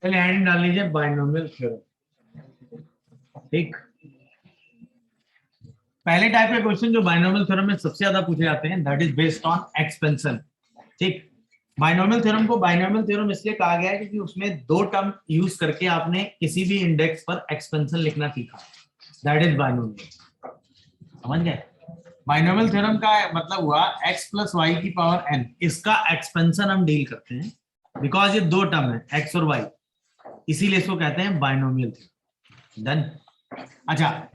पहले हैंड डाल लीजिए बाइनोमियल थ्योरम। ठीक, पहले टाइप के क्वेश्चन जो बाइनोमियल थ्योरम में सबसे ज्यादा पूछे जाते हैं that is based on expansion. ठीक, बाइनोमियल थ्योरम को बाइनोमियल थ्योरम इसलिए कहा गया है क्योंकि उसमें दो टर्म यूज करके आपने किसी भी इंडेक्स पर एक्सपेंशन लिखना सीखा, दैट इज बाइनोमियल। समझ गए? बाइनोमियल थ्योरम का मतलब हुआ x प्लस वाई की पावर n, इसका एक्सपेंशन हम डील करते हैं बिकॉज ये दो टर्म है x और y, इसीलिए इसको कहते हैं बाइनोमियल थ्योरम। डन। अच्छा,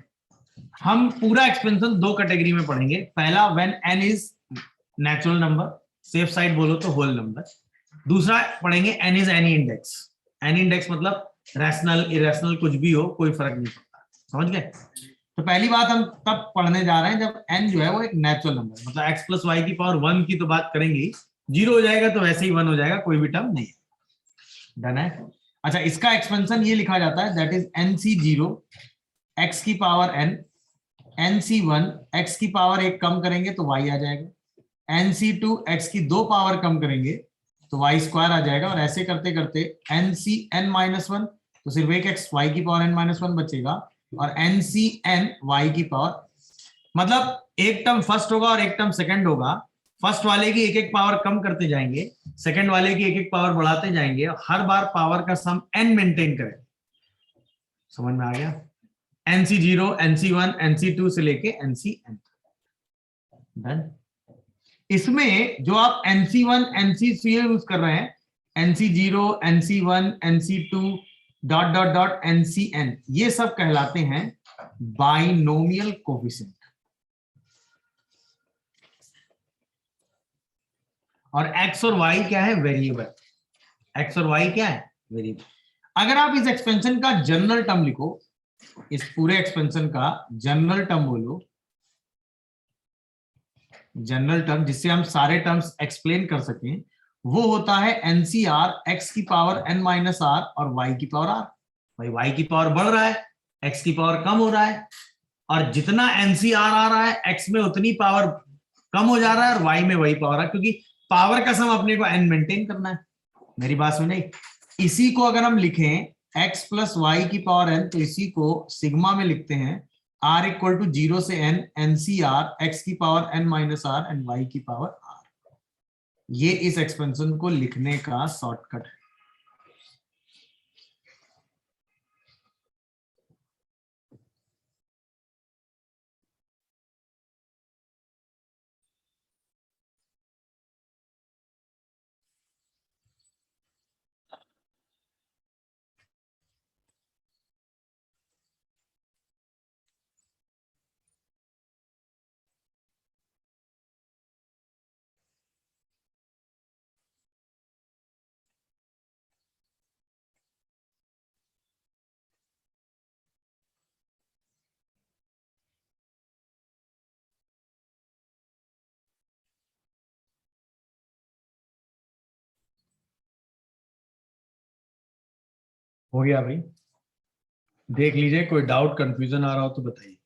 हम पूरा एक्सपेंशन दो कैटेगरी में पढ़ेंगे। पहला when n is natural number, safe side बोलो तो होल नंबर। दूसरा पढ़ेंगे n is any index. Any index मतलब रैशनल इरेशनल कुछ भी हो, कोई फर्क नहीं पड़ता। समझ गए? तो पहली बात हम तब पढ़ने जा रहे हैं जब n जो है वो एक नेचुरल नंबर, मतलब x प्लस वाई की पावर 1 की तो बात करेंगे, 0 हो जाएगा तो वैसे ही 1 हो जाएगा, कोई भी टर्म नहीं है। डन है? अच्छा, इसका एक्सपेंशन ये लिखा जाता है दैट इज nc0 x की पावर n, nc1 x की पावर एक कम करेंगे तो y आ जाएगा, nc2 x की दो पावर कम करेंगे तो y स्क्वायर आ जाएगा, और ऐसे करते करते nc(n-1) तो सिर्फ एक x y की पावर n-1 बचेगा, और nc(n) y की पावर, मतलब एक टर्म फर्स्ट होगा और एक टर्म सेकंड होगा। फर्स्ट वाले की एक एक पावर कम करते जाएंगे, सेकंड वाले की एक एक पावर बढ़ाते जाएंगे, और हर बार पावर का सम n मेंटेन करें। समझ में आ गया? nc0 nc1 nc2 से लेके ncn। डन। इसमें जो आप nc1 nc2 यूज कर रहे हैं, nc0 nc1 nc2 dot dot dot ncn, ये सब कहलाते हैं बाइनोमियल कोफिशिएंट। और x और y क्या है? वेरिएबल। x और y क्या है? वेरिएबल। अगर आप इस एक्सपेंशन का जनरल टर्म लिखो, इस पूरे एक्सपेंशन का जनरल टर्म बोलो, जनरल टर्म जिससे हम सारे टर्म्स एक्सप्लेन कर सकें, वो होता है एनसीआर x की पावर n माइनस आर और y की पावर r। भाई y की पावर बढ़ रहा है, x की पावर कम हो रहा है, और जितना एनसीआर आ रहा है x में उतनी पावर कम हो जा रहा है और y में वही पावर है, क्योंकि पावर का सम अपने को n मेंटेन करना है। मेरी बात सुनिए, इसी को अगर हम लिखें x प्लस वाई की पावर n, तो इसी को सिग्मा में लिखते हैं r इक्वल टू 0 से n एनसीआर x की power n minus are and y की पावर r। ये इस एक्सपेंशन को लिखने का शॉर्टकट है। हो गया भाई? देख लीजिए, कोई डाउट कंफ्यूजन आ रहा हो तो बताइए।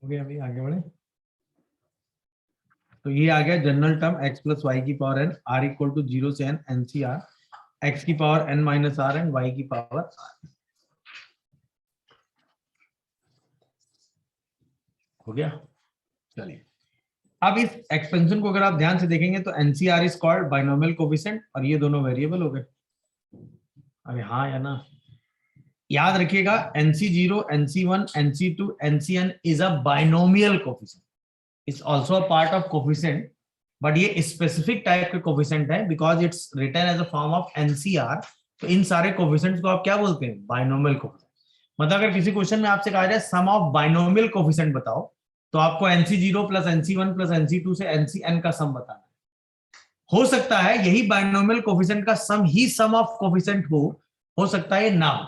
हो गया भाई, आगे बढ़े। तो ये आ गया general term x plus Y की power n, r equal to 0 से n एनसीआर x की power n minus are and y की पावर r। हो गया? चलिए, अब इस एक्सपेंशन को अगर आप ध्यान से देखेंगे तो NCR is called binomial coefficient, और ये दोनों वेरिएबल हो गए। अरे हाँ या ना? याद रखिएगा, nc0 nc1 nc2 ncn is a binomial coefficient, it's also a part of coefficient, but ये स्पेसिफिक टाइप के कोफिशिएंट है because it's written as a form of NCR. तो इन सारे कोफिशिएंट्स को आप क्या बोलते हैं? Binomial coefficient. मतलब अगर किसी क्वेश्चन में आपसे कहा जाए सम ऑफ बाइनोमियल कोफिशिएंट बताओ, तो आपको nc0 plus nc1 plus nc2 से ncn का सम बताना है। हो सकता है यही बाइनोमियल कोफिशिएंट का सम ही सम ऑफ कोफिशिएंट हो सकता है ना हो।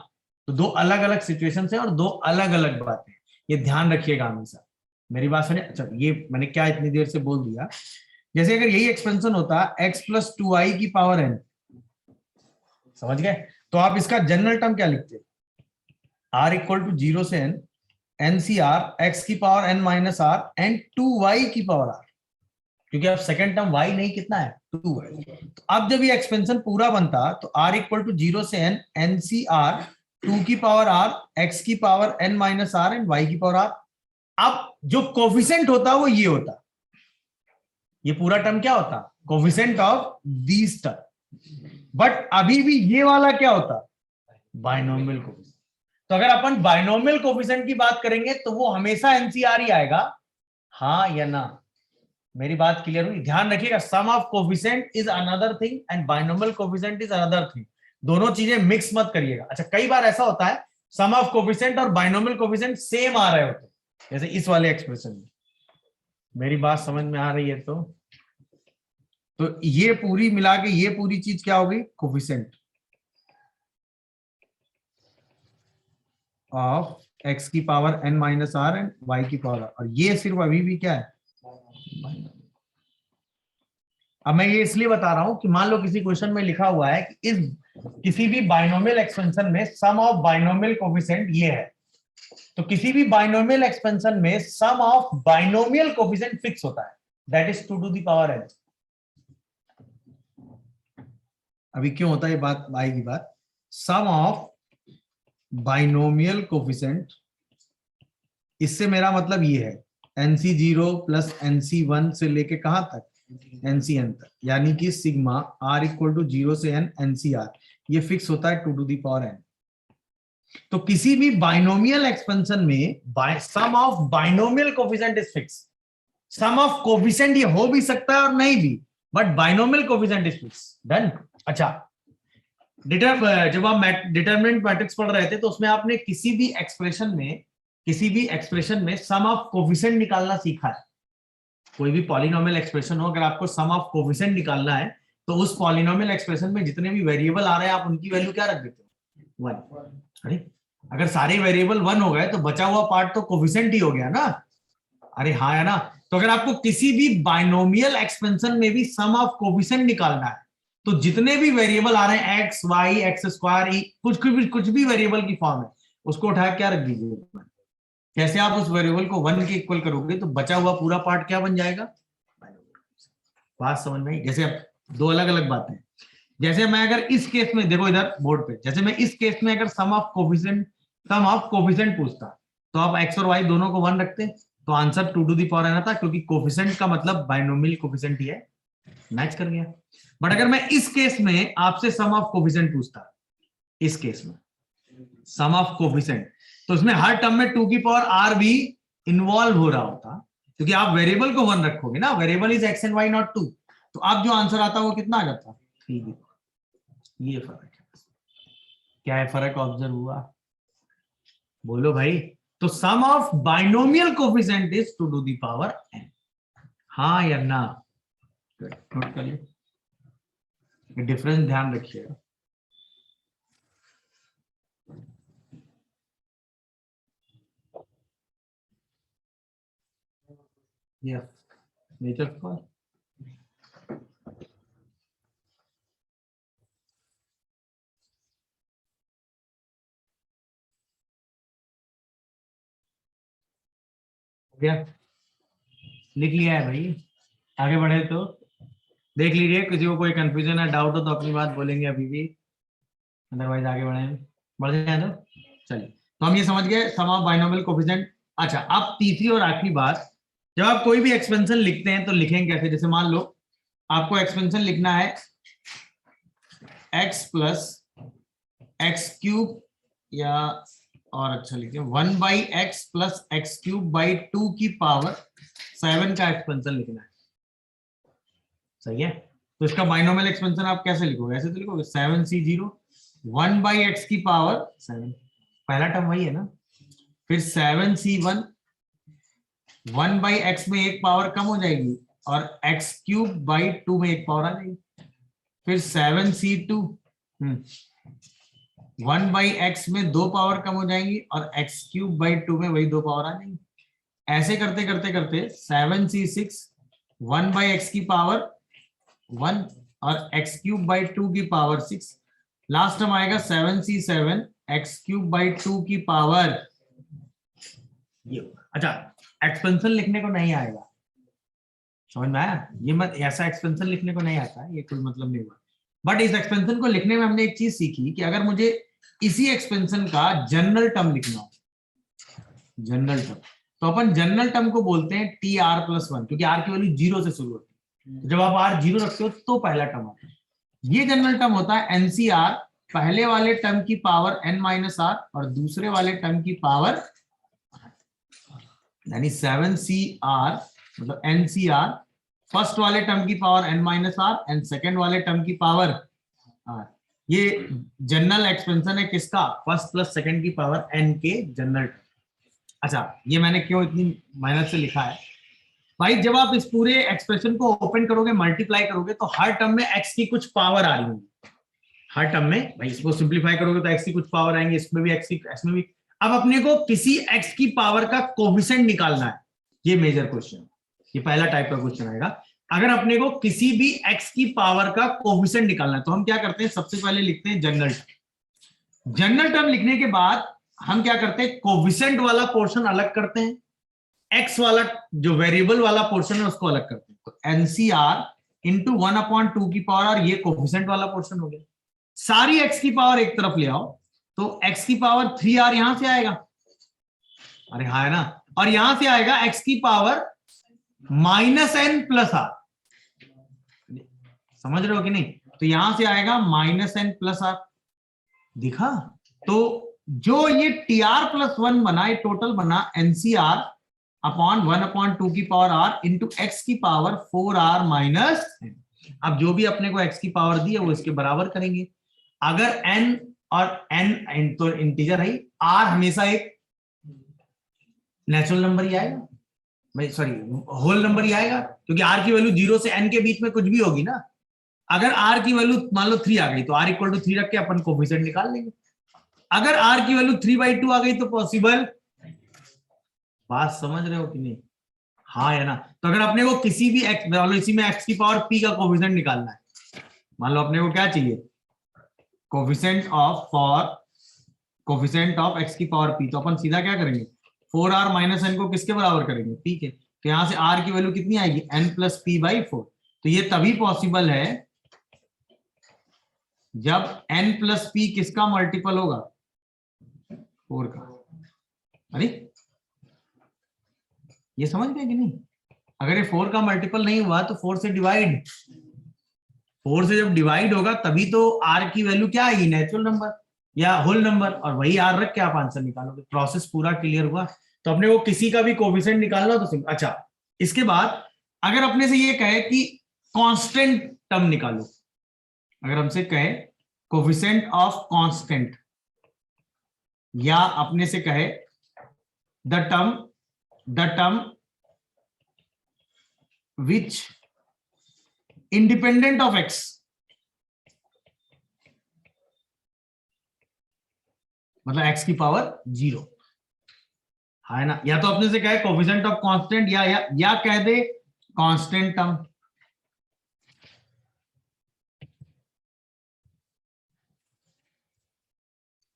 तो दो अलग अलग सिचुएशन है और दो अलग अलग बातें, ये ध्यान रखिएगा हमेशा। मेरी बात सुनिए। अच्छा, ये मैंने क्या इतनी देर से बोल दिया, जैसे अगर यही एक्सपेंशन होता x प्लस 2i की पावर n, समझ गए? तो आप इसका जनरल टर्म क्या लिखते? r इक्वल टू 0 से n NCR x की power n minus are and 2y की पावर r, क्योंकि अब सेकेंड टर्म y नहीं कितना है 2y। तो अब जब ये एक्सपेंशन पूरा बनता तो r इक्वल टू 0 से n NCR 2 की पावर r x की power n minus are and y की पावर r। अब जो कोफिशिएंट होता वो ये होता, ये पूरा टर्म क्या होता, coefficient of this term. But अभी भी ये वाला क्या होता, बाइनोमियल कोफिशिएंट। तो अगर अपन बाइनोमियल कोफिशिएंट की बात करेंगे तो वो हमेशा एनसीआर ही आएगा, हाँ या ना? मेरी बात क्लियर हुई? ध्यान रखिएगा, sum of coefficient is another thing and binomial coefficient is another thing, दोनों चीजें मिक्स मत करिएगा। अच्छा, कई बार ऐसा होता है सम ऑफ कोफिशिएंट और बाइनोमियल कोफिशिएंट सेम आ रहे होते हैं, जैसे इस वाले एक्सप्रेशन में। मेरी बात समझ में आ रही है? तो ये पूरी मिला के ये पूरी चीज क्या होगी, कोफिशिएंट ऑफ x की power n minus are and y की पावर, और ये सिर्फ अभी भी क्या है, अब मैं ये इसलिए बता रहा हूं कि मान लो किसी क्वेश्चन में लिखा हुआ है कि इस किसी भी बाइनोमियल एक्सपेंशन में सम ऑफ बाइनोमियल कोफिशिएंट ये है, तो किसी भी बाइनोमियल एक्सपेंशन में sum of binomial coefficient fix होता है, that is 2 to the power n। अभी क्यों होता है, ये बात आएगी बात। सम ऑफ बाइनोमियल कोफिशिएंट, इससे मेरा मतलब ये है NC0 प्लस NC1 से लेके कहां तक, NCn तक, यानी कि सिग्मा r इक्वल टू 0 से n NCR, ये फिक्स होता है 2 टू द पावर n। तो किसी भी बाइनोमियल एक्सपेंशन में sum of binomial coefficient is fix. Sum of coefficient ये हो भी सकता है और नहीं भी, but binomial coefficient is fix. Done. अच्छा, जब आप डिटरमिनेंट मैट्रिक्स पढ़ रहे थे तो उसमें आपने किसी भी एक्सप्रेशन में सम ऑफ कोफिशिएंट निकालना सीखा है। कोई भी पॉलिनोमियल एक्सप्रेशन हो, अगर आपको सम ऑफ कोफिशिएंट निकालना है तो उस पॉलिनोमियल एक्सप्रेशन में जितने भी वेरिएबल आ रहे हैं आप उनकी वैल्यू क्या रख देते हो, 1। अरे अगर सारे वेरिएबल 1 हो गए तो बचा हुआ पार्ट तो कोफिशिएंट ही हो गया ना। अरे हाँ है ना। तो अगर आपको किसी भी बाइनोमियल एक्सपेंशन में भी सम ऑफ कोफिशिएंट निकालना है तो जितने भी वेरिएबल आ रहे हैं एक्स वाई एक्स स्क्वायर कुछ भी वेरिएबल की फॉर्म है, उसको उठा क्या रख दीजिए। कैसे आप उस वेरिएबल को 1 के इक्वल करोगे तो बचा हुआ पूरा पार्ट क्या बन जाएगा, बात समझ में आई? जैसे अब दो अलग अलग बातें, जैसे मैं अगर इस केस में देखो इधर बोर्ड पे, जैसे मैं इस केस में अगर सम ऑफ कोफिशिएंट पूछता तो आप एक्स और वाई दोनों को 1 रखते तो answer 2 to the power n था, क्योंकि कोफिशिएंट का मतलब बाइनोमियल कोफिशिएंट ही है, मैच कर गया। बट अगर मैं इस केस में आपसे सम ऑफ कोफिशिएंट पूछता, इस केस में सम ऑफ कोफिशिएंट, तो उसमें हर टर्म में 2 की पावर r भी इन्वॉल्व हो रहा होता, क्योंकि आप वेरिएबल को 1 रखोगे ना, variable is x and y not 2, तो अब जो आंसर आता है वो कितना आ जाता, 3। ये फर्क है। क्या है फर्क, ऑब्जर्व हुआ? बोलो भाई। तो sum of binomial coefficient is 2 to the power n, हाँ या ना? नोट कर लिया, डिफरेंस ध्यान रखिएगा। Yeah, nature call. हो गया, लिख लिया है भाई। आगे बढ़े तो देख लीजिए, किसी को कोई कंफ्यूजन है, डाउट हो तो अपनी बात बोलेंगे अभी भी, अदरवाइज आगे बढ़ जाए तो चलिए। तो हम ये समझ गए सम ऑफ बाइनोमियल कोफिशिएंट। अच्छा, अब तीसरी और आखिरी बात, जब आप कोई भी एक्सपेंशन लिखते हैं तो लिखेंगे कैसे? जैसे मान लो आपको एक्सपेंशन लिखना है x प्लस एक्स क्यूब, या और अच्छा लिखिए 1 by x plus x cube by 2 की पावर 7 का एक्सपेंशन लिखना है। सही है? तो इसका बाइनोमियल एक्सपेंशन आप कैसे लिखोगे? ऐसे तो लिखोगे 7c0 1 बाई एक्स की पावर 7, पहला टर्म वही है ना, फिर 7c1 1 बाई एक्स में एक पावर कम हो जाएगी और एक्स क्यूब बाई 2 में एक पावर आ जाएगी, फिर 7c2 1 बाई एक्स में 2 पावर कम हो जाएंगी और एक्स क्यूब बाई 2 में वही 2 पावर आ जाएंगी। ऐसे करते करते करते 7c6 1 बाई एक्स की पावर 1 और एक्स क्यूब बाई 2 की पावर 6, लास्ट टर्म आएगा 7c7 एक्स क्यूब बाई 2 की पावर ये होगा। अच्छा, एक्सपेंशन लिखने को नहीं आएगा, समझ में आया? ये मत ऐसा एक्सपेंशन लिखने को नहीं आता, ये कोई मतलब नहीं हुआ। बट इस एक्सपेंशन को लिखने में हमने एक चीज सीखी कि अगर मुझे इसी एक्सपेंशन का जनरल टर्म लिखना हो, जनरल टर्म, तो अपन जनरल टर्म को बोलते हैं टी आर प्लस वन, क्योंकि आर की वैल्यू 0 से शुरू होती है। तो जब आप आर 0 रखते हो तो पहला टर्म आता है। ये जनरल टर्म होता है एनसीआर, पहले वाले टर्म की पावर n माइनस आर और दूसरे वाले टर्म की पावर, यानी 7CR मतलब NCR, फर्स्ट वाले टर्म की power n minus are and second वाले टर्म की पावर r। ये जनरल एक्सपेंशन है किसका? फर्स्ट प्लस सेकेंड की पावर n के जनरल। अच्छा, ये मैंने क्यों इतनी मेहनत से लिखा है भाई? जब आप इस पूरे एक्सप्रेशन को ओपन करोगे, मल्टीप्लाई करोगे, तो हर टर्म में x की कुछ पावर आ रही होगी। हर टर्म में भाई, इसको सिंप्लीफाई करोगे तो x की कुछ पावर आएंगे, इसमें भी x की, इसमें भी। अब अपने को किसी x की पावर का कोफिशिएंट निकालना है, ये मेजर क्वेश्चन, ये पहला टाइप का क्वेश्चन आएगा। अगर अपने को किसी भी x की पावर का कोफिशिएंट निकालना है तो हम क्या करते हैं? सबसे पहले लिखते हैं जनरल टर्म। जनरल टर्म लिखने के बाद हम क्या करते हैं? कोफिशिएंट वाला पोर्शन अलग करते हैं, x वाला जो वेरिएबल वाला पोर्शन है उसको अलग करते हैं। तो एनसीआर इंटू 1/2 की पावर आर, ये कोफिशिएंट वाला पोर्शन हो गया। सारी x की पावर एक तरफ ले आओ, तो x की पावर 3r यहां से आएगा, अरे हाँ है ना, और यहां से आएगा x की पावर -n प्लस आर, समझ रहे हो कि नहीं? तो यहां से आएगा -n प्लस आर, दिखा? तो जो ये tr+1 बना, ये टोटल बना NCR अपॉन 1/2 की पावर r इंटू x की पावर 4r माइनस। अब जो भी अपने को x की पावर दी है वो इसके बराबर करेंगे। अगर n और n तो इंटीजर है, r हमेशा एक नेचुरल नंबर ही आएगा भाई, सॉरी होल नंबर ही आएगा, क्योंकि r की वैल्यू 0 से n के बीच में कुछ भी होगी ना। अगर r की वैल्यू मान लो 3 आ गई तो r इक्वल टू 3 रख के अपन कोफिशिएंट निकाल लेंगे। अगर r की वैल्यू 3/2 आ गई तो पॉसिबल, बात समझ रहे हो कि नहीं? हाँ है ना? तो अगर अपने को किसी भी x, मान लो इसी में x की पावर p का कोफिशिएंट निकालना है, मान लो अपने को क्या चाहिए? कोफिशिएंट ऑफ x की पावर p, तो अपन सीधा क्या करेंगे? 4r माइनस n को किसके बराबर करेंगे? p के। तो यहां से r की वैल्यू कितनी आएगी? n plus p/4। तो ये तभी पॉसिबल है जब n प्लस p किसका मल्टीपल होगा? 4 का। अरे ये समझ गए कि नहीं? अगर ये 4 का मल्टीपल नहीं हुआ तो 4 से डिवाइड, 4 से जब डिवाइड होगा तभी तो r की वैल्यू क्या आएगी? नेचुरल नंबर या होल नंबर, और वही r रख के आप आंसर निकालोगे। प्रोसेस पूरा क्लियर हुआ? तो अपने को किसी का भी कोफिशिएंट निकालना तो सिंपल। अच्छा, इसके बाद अगर अपने से ये कहे कि कांस्टेंट टर्म निकालो, अगर हमसे कहे कोफिशिएंट ऑफ कांस्टेंट, या अपने से कहे the term which independent of x, मतलब x की पावर 0 है ना। या तो अपने से कहे कोफिशिएंट ऑफ कांस्टेंट, या कह दे कांस्टेंट टर्म।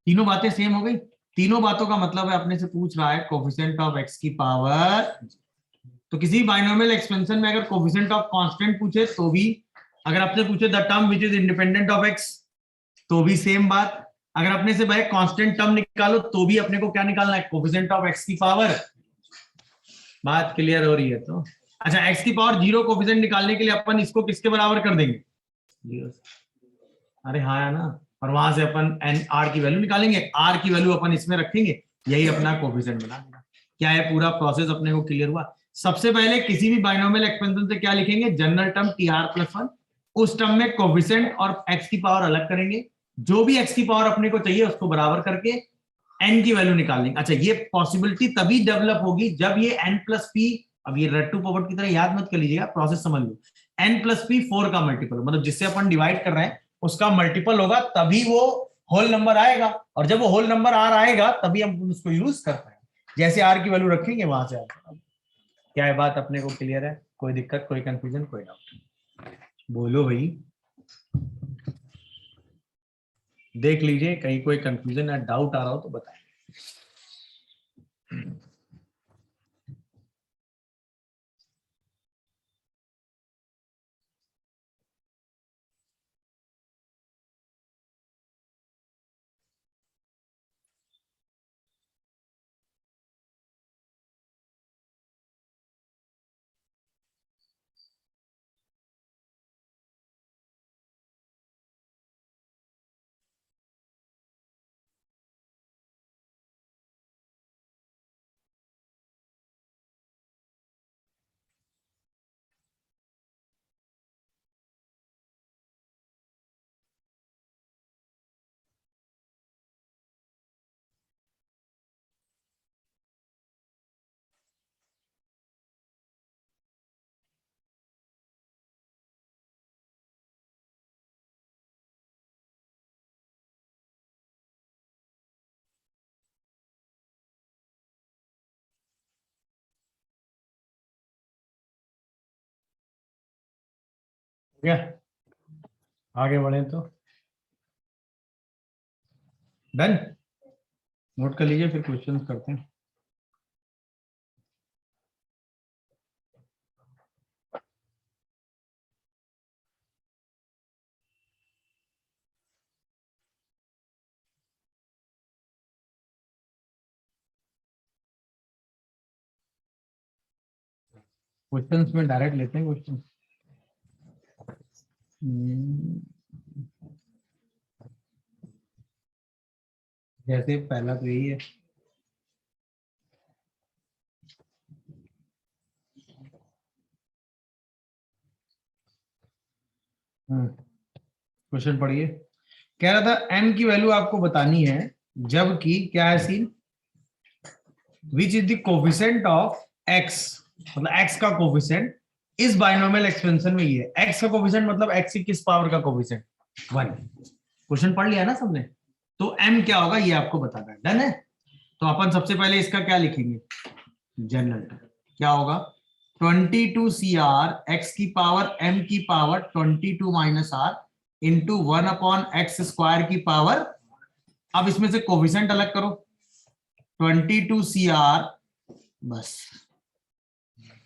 तीनों बातें सेम हो गई। तीनों बातों का मतलब है अपने से पूछ रहा है कोफिशिएंट ऑफ x की पावर। तो किसी बाइनोमियल एक्सपेंशन में अगर कोफिशिएंट ऑफ कांस्टेंट पूछे तो भी, अगर आपसे पूछे the term which is independent of x, तो भी सेम बात। अगर अपने से भाई कांस्टेंट टर्म निकालो तो भी अपने को क्या निकालना है? कोफिशिएंट ऑफ x की पावर। बात क्लियर हो रही है? तो अच्छा, x की पावर 0 कोफिशिएंट निकालने के लिए अपन इसको किसके बराबर कर देंगे? 0। अरे हाँ है ना, और वहां से अपन एन आर की वैल्यू निकालेंगे, आर की वैल्यू अपन इसमें रखेंगे, यही अपना कोफिशिएंट बना देगा। क्या है पूरा प्रोसेस अपने को क्लियर हुआ? सबसे पहले किसी भी बाइनोमियल एक्सपेंशन से क्या लिखेंगे? जनरल टर्म tr+1, उस टर्म में कोफिशिएंट और x की पावर अलग करेंगे, जो भी x की पावर अपने को चाहिए उसको बराबर करके n की वैल्यू निकाल लेंगे। अच्छा, ये पॉसिबिलिटी तभी डेवलप होगी जब ये n प्लस p, अब ये रेड टू पॉवर्ट की तरह याद मत कर लीजिएगा, प्रोसेस समझ लो, n प्लस p 4 का मल्टीपल, मतलब जिससे अपन डिवाइड कर रहे हैं उसका मल्टीपल होगा, तभी वो होल नंबर आएगा, और जब वो होल नंबर आर आएगा तभी हम उसको यूज कर पाएंगे। जैसे आर की वैल्यू रखेंगे वहां से आएगा। क्या है बात अपने को क्लियर है? कोई दिक्कत, कोई कंफ्यूजन, कोई डाउट? बोलो भाई, देख लीजिए कहीं कोई कंफ्यूजन या डाउट आ रहा हो तो बताएं। क्या आगे बढ़े तो डन, नोट कर लीजिए, फिर क्वेश्चन करते हैं। क्वेश्चंस में डायरेक्ट लेते हैं क्वेश्चन। जैसे पहला तो यही है, क्वेश्चन पढ़िए। कह रहा था m की वैल्यू आपको बतानी है, जबकि क्या है scene, which is the coefficient of x, मतलब x का कोफिशिएंट इस बाइनोमियल एक्सपेंशन में ये है। x का कोफिशिएंट मतलब x की किस पावर का कोफिशिएंट, 1। क्वेश्चन पढ़ लिया ना सबने, तो m क्या होगा ये आपको बताना है। डन है। तो अपन सबसे पहले इसका क्या लिखेंगे, जनरल टर्म क्या होगा, 22 CR x की पावर m की power 22 minus r into 1/x² की पावर, अब इसमें से कोफिशिएंट अलग करो, 22 CR, बस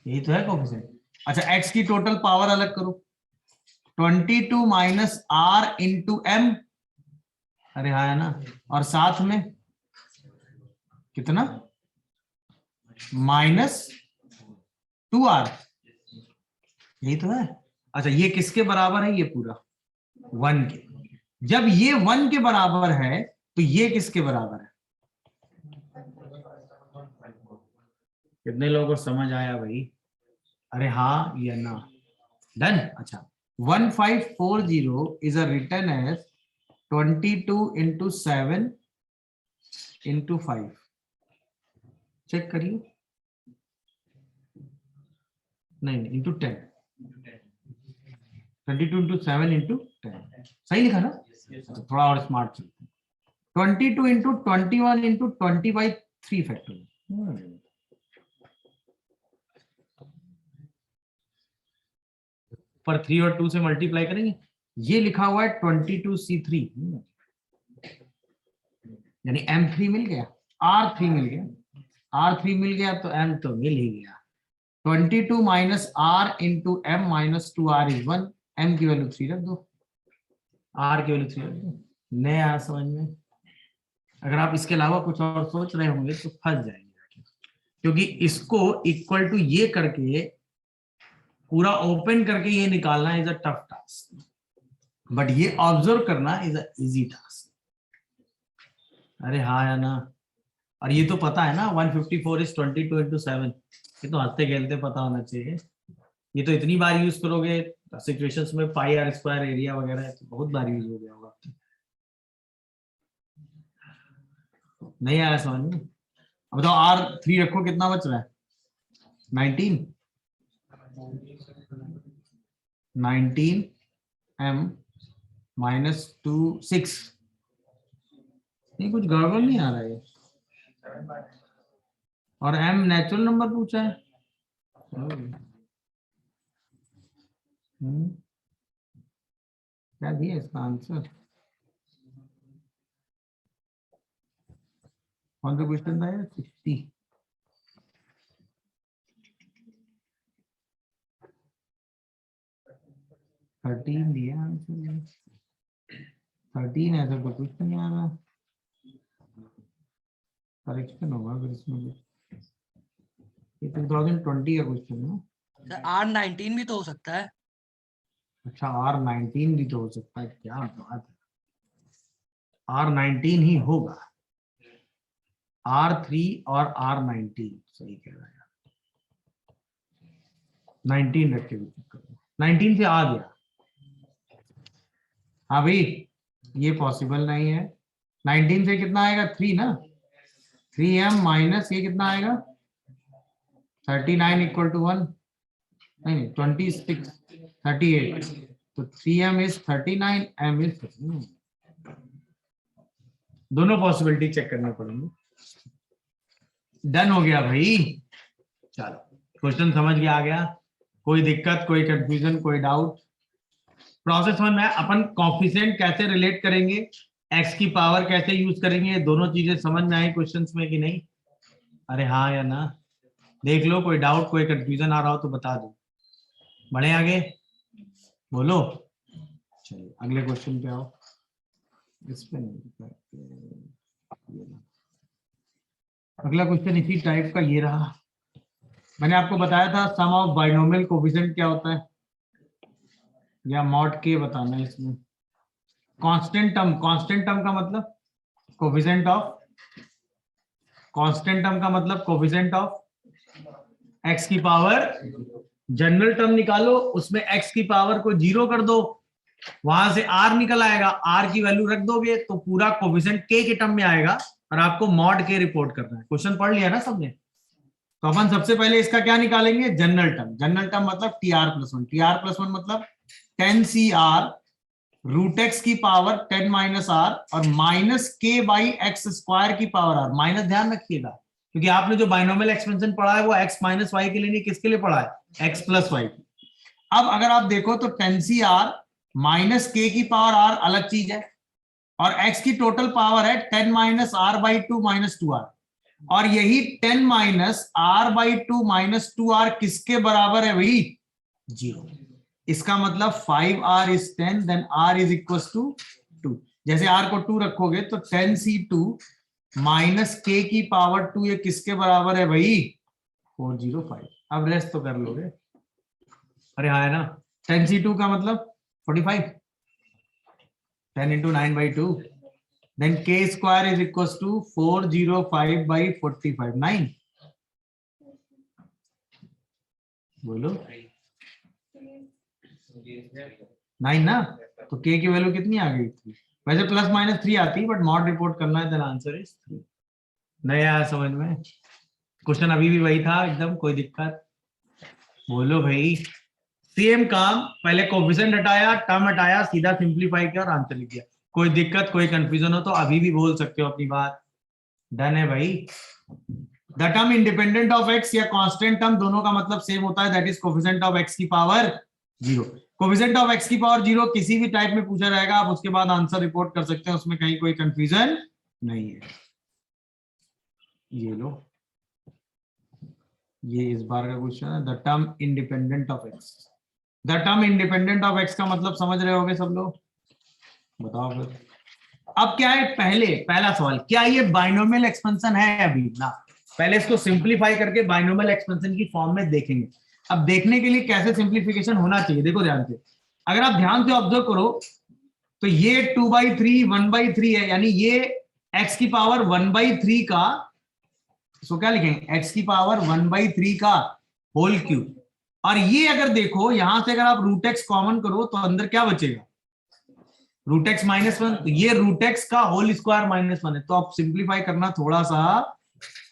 यही तो है कोफिशिएंट। अच्छा x की टोटल पावर अलग करो, 22 माइनस r इंटू m, अरे हाँ है ना, और साथ में कितना, -2r, यही तो है। अच्छा ये किसके बराबर है, ये पूरा 1 के। जब ये 1 के बराबर है तो ये किसके बराबर है, कितने लोगों को समझ आया भाई, अरे हाँ या ना, डन। अच्छा 1540 is a written as 22 into 7 into 5, check करिए, नहीं इंटू 10, 22 इंटू 7 इंटू 10, सही लिखा ना, तो थोड़ा और स्मार्ट चलते हैं, 22 इंटू 21 इंटू 20 बाई 3 फैक्टोरियल, पर 3 और 2 से मल्टीप्लाई करेंगे, ये लिखा हुआ है 22C3, यानी M3 मिल गया, R3 मिल गया, R3 मिल गया तो M तो मिल ही गया। 22 minus R into M minus 2R is 1, M की वैल्यू 3 रख दो, R की वैल्यू 3 रख दो, नया आया समझ में। अगर आप इसके अलावा कुछ और सोच रहे होंगे तो फंस जाएंगे, क्योंकि इसको इक्वल टू ये करके पूरा ओपन करके ये निकालना is a tough task, but ये ऑब्जर्व करना इज अ इजी टास्क। अरे हाँ या ना, और ये तो पता है ना 154 इज 22 इंटू 7, ये तो हंसते खेलते पता होना चाहिए। ये तो इतनी बार यूज करोगे सिचुएशंस में, पाई आर स्क्वायर एरिया वगैरह है, तो बहुत बार यूज हो गया होगा, नहीं आया समझ में। अब बताओ R3 रखो, कितना बच रहा है, 19, 19 M माइनस 2 6, नहीं कुछ गड़बड़ नहीं आ रहा है, और M नेचुरल नंबर पूछा है, क्या दिया इसका आंसर, कौन सा क्वेश्चन था, 60, 13 दिया आंसर, 13 ऐसा तो कुछ नहीं आ रहा, करेक्शन होगा फिर इसमें, ये 2020 का क्वेश्चन है। R19 भी तो हो सकता है। अच्छा R19 भी तो हो सकता है, क्या बात है, R19 ही होगा, R3 और R19 सही कह रहा है, 19 रख के भी चेक करो, 19 से आ गया, हाँ भाई ये पॉसिबल नहीं है, 19 से कितना आएगा 3 ना, 3M माइनस ये कितना आएगा 39 इक्वल टू 1, नहीं 26 38, तो 3M इज 39, M इज 39, दोनों पॉसिबिलिटी चेक करने पड़ेंगे। डन हो गया भाई, चलो क्वेश्चन समझ के आ गया, कोई दिक्कत, कोई कंफ्यूजन, कोई डाउट, प्रोसेस वन में अपन कॉफिशिएंट कैसे रिलेट करेंगे, एक्स की पावर कैसे यूज करेंगे, ये दोनों चीजें समझ में आई क्वेश्चंस में कि नहीं? अरे हाँ या ना? देख लो, कोई डाउट कोई कंफ्यूजन आ रहा हो तो बता दो। बढ़े आगे, बोलो। चलिए अगले क्वेश्चन पे आओ। इस पे नहीं, अगला क्वेश्चन इसी टाइप का ये रहा। मैंने आपको बताया था सम ऑफ बाइनोमियल कोफिशिएंट क्या होता है, या मॉड के बताना है इसमें। कांस्टेंट टर्म का मतलब कोफिशिएंट ऑफ, कांस्टेंट टर्म का मतलब कोफिशिएंट ऑफ एक्स की पावर। जनरल टर्म निकालो, उसमें एक्स की पावर को 0 कर दो, वहां से आर निकल आएगा, आर की वैल्यू रख दोगे तो पूरा कोफिशिएंट के टर्म में आएगा, और आपको मॉड के रिपोर्ट करना है। क्वेश्चन पढ़ लिया ना सबने? तो अपन सबसे पहले इसका क्या निकालेंगे, जनरल टर्म। जनरल टर्म मतलब TR+1, TR+1 मतलब 10CR रूट एक्स की पावर 10 माइनस आर और माइनस के बाई एक्स स्क्वायर की पावर आर। माइनस ध्यान रखिएगा, क्योंकि आपने जो बाइनोमियल एक्सपेंशन पढ़ा है वो एक्स माइनस वाई के लिए नहीं, किसके लिए पढ़ा है, एक्स प्लस वाई। अब अगर आप देखो तो 10CR माइनस के की पावर आर अलग चीज है, और एक्स की टोटल पावर है 10 minus r by 2 minus 2 r, और यही 10 minus r by 2 minus 2 r किसके बराबर है भाई, 0। इसका मतलब 5r is 10, then r is equals to 2। जैसे r को 2 रखोगे तो 10C2 माइनस k की पावर 2 ये किसके बराबर है भाई, 405। अब रेस्ट तो कर लोगे। अरे हाँ है ना, 10C2 का मतलब 45, 10 into 9/2, then k square is equals to 405 by 45, 9। बोलो 9 ना, तो k की वैल्यू कितनी आ गई थी, वैसे प्लस माइनस 3 आती, बट मॉड रिपोर्ट करना है, देन आंसर इज 3। नहीं आया समझ में? क्वेश्चन अभी भी वही था एकदम, कोई दिक्कत? बोलो भाई। सेम काम, पहले कोफिशिएंट हटाया, टर्म हटाया, सीधा सिंपलीफाई किया और आंसर लिख दिया। कोई दिक्कत कोई कंफ्यूजन हो तो अभी भी बोल सकते हो अपनी बात। डन है भाई। The term independent of x या कांस्टेंट टर्म दोनों का मतलब सेम होता है, that is coefficient of x की पावर 0। कोफिशिएंट ऑफ एक्स की पावर 0 किसी भी टाइप में पूछा रहेगा, आप उसके बाद आंसर रिपोर्ट कर सकते हैं, उसमें कहीं कोई कंफ्यूजन नहीं है। ये लो, ये इस बार का क्वेश्चन है, the term independent of x. The term independent of x का मतलब समझ रहे होगे सब लोग, बताओ फिर। अब क्या है, पहला सवाल, क्या ये बाइनोमियल एक्सपेंशन है अभी ना? पहले इसको सिंपलीफाई करके बाइनोमियल एक्सपेंशन की फॉर्म में देखेंगे। अब देखने के लिए कैसे सिंपलीफिकेशन होना चाहिए, देखो ध्यान से, अगर आप ध्यान से ऑब्जर्व करो तो ये 2/3 1/3 है, यानी ये x की पावर 1/3 का, इसको क्या लिखेंगे, x की पावर 1/3 का होल क्यूब। और ये अगर देखो यहां से अगर आप रूट एक्स कॉमन करो तो अंदर क्या बचेगा, रूट एक्स -1, तो ये रूट एक्स का होल स्क्वायर -1 है। तो आप सिंप्लीफाई करना थोड़ा सा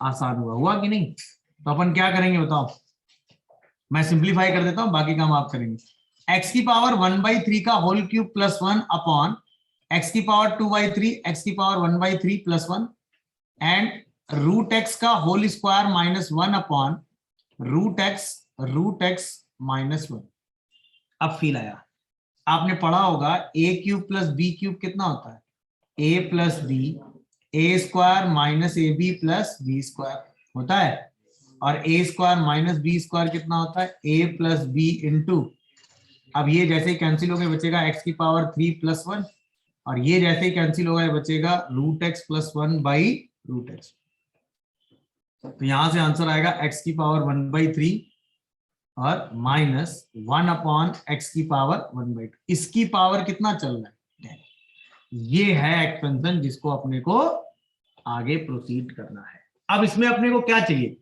आसान हुआ कि नहीं? तो अपन क्या करेंगे बताओ, मैं सिंप्लीफाई कर देता हूं, बाकी काम आप करेंगे। एक्स की पावर 1/3 का होल क्यूब +1 अपॉन एक्स की पावर 2/3 एक्स की पावर 1/3 +1 एंड रूट एक्स का whole square -1 upon root x -1। अब फील आया, आपने पढ़ा होगा a³ + b³ कितना होता है, a + b, a² - ab + b² होता है, और a² - b² कितना होता है, a + b इंटू, अब ये जैसे ही कैंसिल हो गए बचेगा x की पावर 3 + 1, और ये जैसे ही कैंसिल हो गए बचेगा root x +1 by root x. तो यहां से आंसर आएगा x की पावर 1/3 और -1 अपॉन x की पावर 1/2। इसकी पावर कितना चल रहा है, 10। ये है एक्सपेंशन जिसको अपने को आगे प्रोसीड करना है। अब इसमें अपने को क्या चाहिए,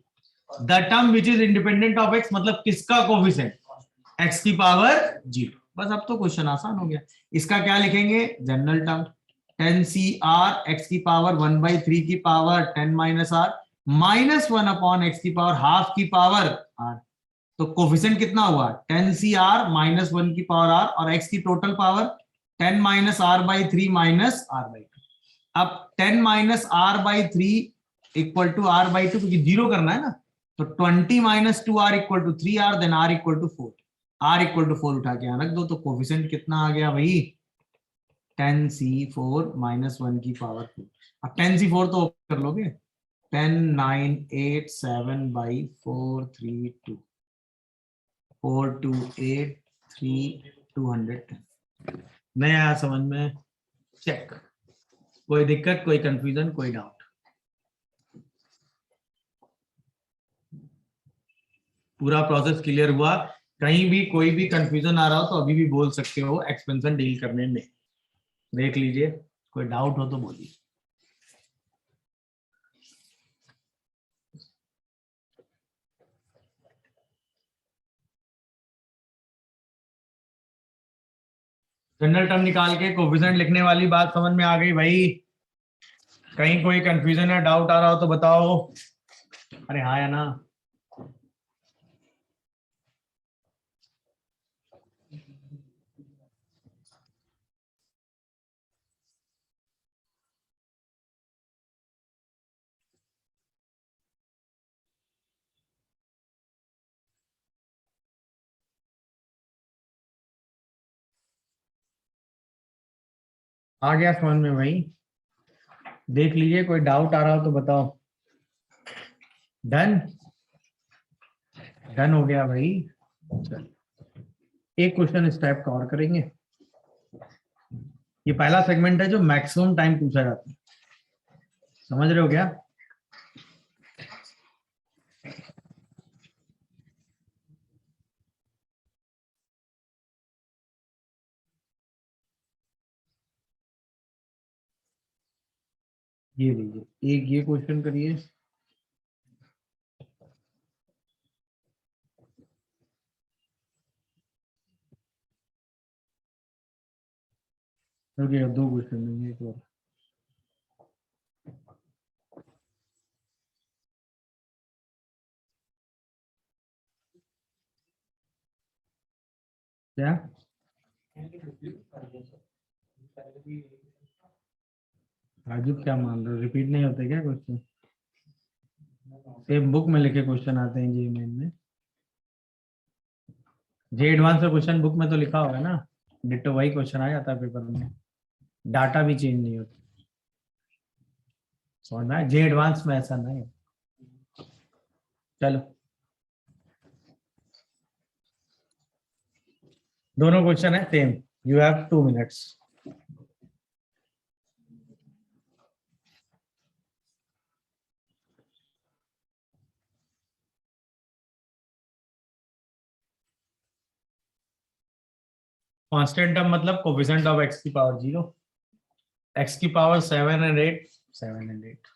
the term which is independent of x, मतलब किसका कोफिशिएंट, x की पावर 0। बस अब तो क्वेश्चन आसान हो गया। इसका क्या लिखेंगे, जनरल टर्म 10CR x की पावर 1/3 की power 10 minus r -1 upon x की पावर हाफ की पावर r। तो कोफिशिएंट कितना हुआ, 10CR -1 की पावर r, और x की टोटल पावर 10 - r/3 - r/2। अब 10 - r/3 इक्वल टू r/2, क्योंकि 0 करना है ना, तो 20 - 2r = 3r, then r = 4। r equal to 4 उठा के यहाँ रख दो, तो कोफिशिएंट कितना आ गया भाई 10c4 माइनस 1 की पावर 4। अब 10c4 तो कर लोगे, 10 9 8 7 बाई 4 3 2 4 2 8 3 210। नहीं आया समझ में? चेक। कोई दिक्कत, कोई कंफ्यूजन, कोई डाउट? पूरा प्रोसेस क्लियर हुआ? कहीं भी कोई भी कंफ्यूजन आ रहा हो तो अभी भी बोल सकते हो एक्सपेंशन डील करने में। देख लीजिए, कोई डाउट हो तो बोलिए। जनरल टर्म निकाल के कोफिशिएंट लिखने वाली बात समझ में आ गई भाई? कहीं कोई कंफ्यूजन या डाउट आ रहा हो तो बताओ। अरे हाँ या ना? आ गया समझ में भाई? देख लीजिए, कोई डाउट आ रहा हो तो बताओ। डन? डन हो गया भाई। चल, एक क्वेश्चन इस टाइप का और करेंगे। ये पहला सेगमेंट है जो मैक्सिमम टाइम पूछा जाता है, समझ रहे हो क्या? ये लीजिए, एक ये क्वेश्चन करिए। रुकिए, दो क्वेश्चन नहीं, एक और। क्या राजू, क्या मान रहे हो? रिपीट नहीं होते क्या क्वेश्चन? सेम बुक में लिखे क्वेश्चन आते हैं जी मेन में। जे एडवांस का क्वेश्चन बुक में तो लिखा होगा ना, डिट्टो वही क्वेश्चन आ जाता है पेपर में, डाटा भी चेंज नहीं होता। समझ में? जे एडवांस में ऐसा नहीं है। चलो, दोनों क्वेश्चन है same. You have 2 minutes. Constant term मतलब कोफिशिएंट ऑफ एक्स की पावर 0, एक्स की power 7 and 8, 7 and 8।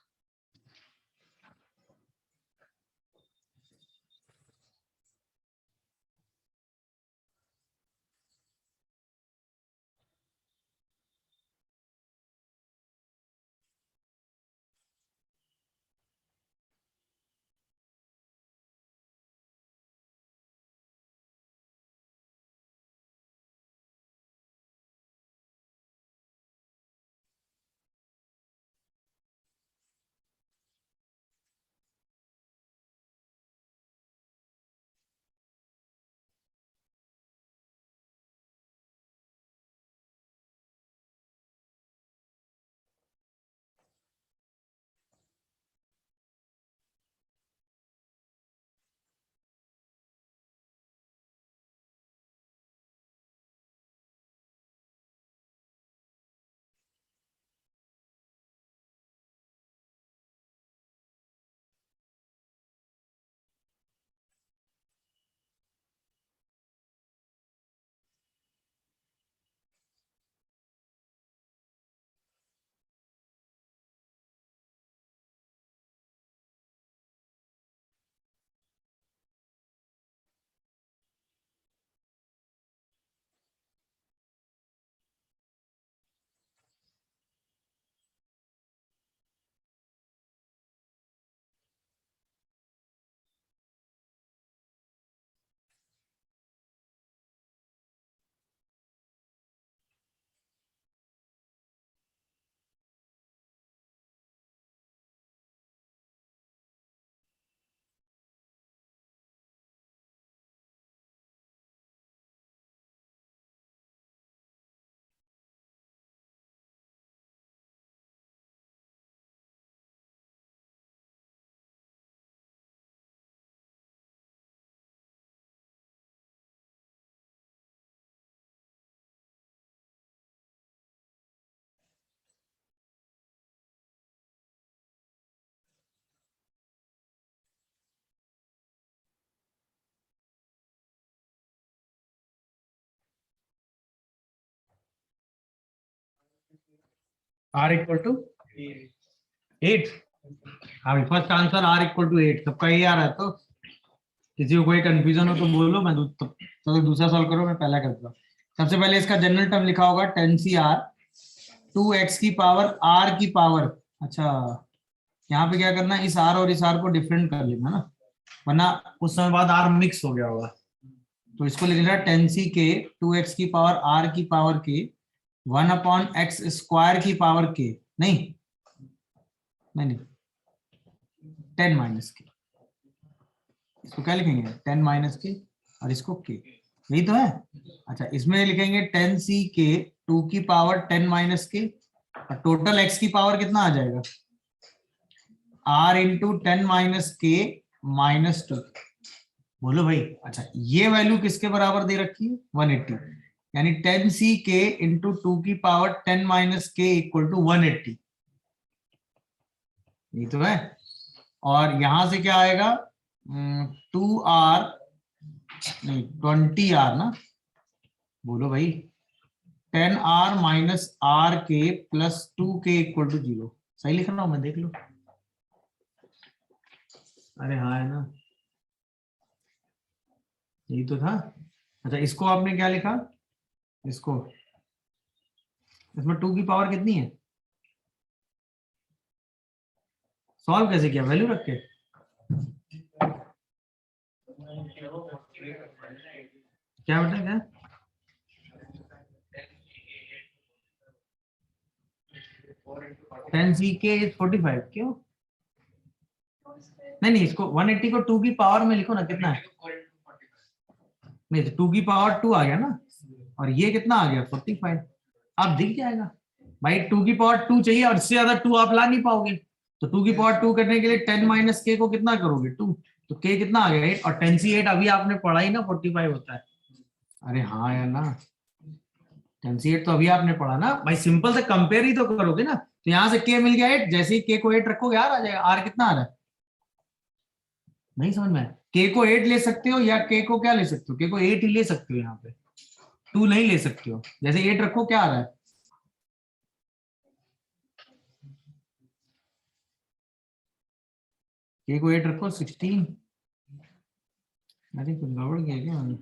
r equal to 8। हाँ first answer r equal to 8, सबका ये आ रहा है। तो किसी को कोई कंफ्यूजन हो तो बोलो, मैं तो दूसरा सॉल्व करो, मैं पहला करता हूँ। सबसे पहले इसका जनरल टर्म लिखा होगा 10cr 2x की पावर r की पावर। अच्छा यहाँ पे क्या करना है, इस r और इस r को डिफरेंट कर लेना ना, वरना कुछ समय बाद r मिक्स हो गया होगा। तो इसको लिख लेना 10c के 2x की पावर r की पावर के 1/x स्क्वायर की पावर के, नहीं 10 माइनस के। इसको क्या लिखेंगे 10 माइनस के और इसको के, यही तो है। अच्छा इसमें लिखेंगे 10c के 2 की पावर 10 माइनस के, और टोटल x की पावर कितना आ जाएगा r इंटू 10 माइनस के माइनस 2। बोलो भाई। अच्छा ये वैल्यू किसके बराबर दे रखी है 180, यानी 10c के इंटू 2 की पावर 10 माइनस के इक्वल टू 180, ये तो है। और यहां से क्या आएगा 2r नहीं 20r ना, बोलो भाई 10r माइनस r के प्लस 2k इक्वल टू 0। सही लिख रहा हूं मैं, देख लो। अरे हाँ है ना, यही तो था। अच्छा इसको आपने क्या लिखा, इसको इसमें 2 की पावर कितनी है, सॉल्व कैसे किया वैल्यू रख के, क्या बेटा क्या 10c के इज 45, क्यों नहीं इसको 180 को 2 की पावर में लिखो ना, कितना है, नहीं तो 2 की पावर 2 आ गया ना, और ये कितना आ गया 45, आप दिख जाएगा भाई। 2 की पावर 2 चाहिए और इससे ज्यादा 2 आप ला नहीं पाओगे, तो 2 की पावर 2 करने के लिए 10 माइनस के को कितना करोगे 2, तो के कितना आ गया 8, और 10c 8 अभी आपने पढ़ा ही ना 45 होता है। अरे हाँ यार ना, 10c 8 तो अभी आपने पढ़ा ना भाई, सिंपल से कंपेयर ही तो करोगे ना। तो यहाँ से के मिल गया 8, जैसे ही के को 8 रखोगे आर आ जाएगा। आर कितना आ रहा है, नहीं समझ में, के को 8 ले सकते हो या के को क्या ले सकते हो, के को 8 ही ले सकते हो, यहाँ पे 2 नहीं ले सकते हो। जैसे 8 रखो क्या आ रहा है, के को 8 रखो 16। अरे कुछ गड़बड़ किया क्या मैंने,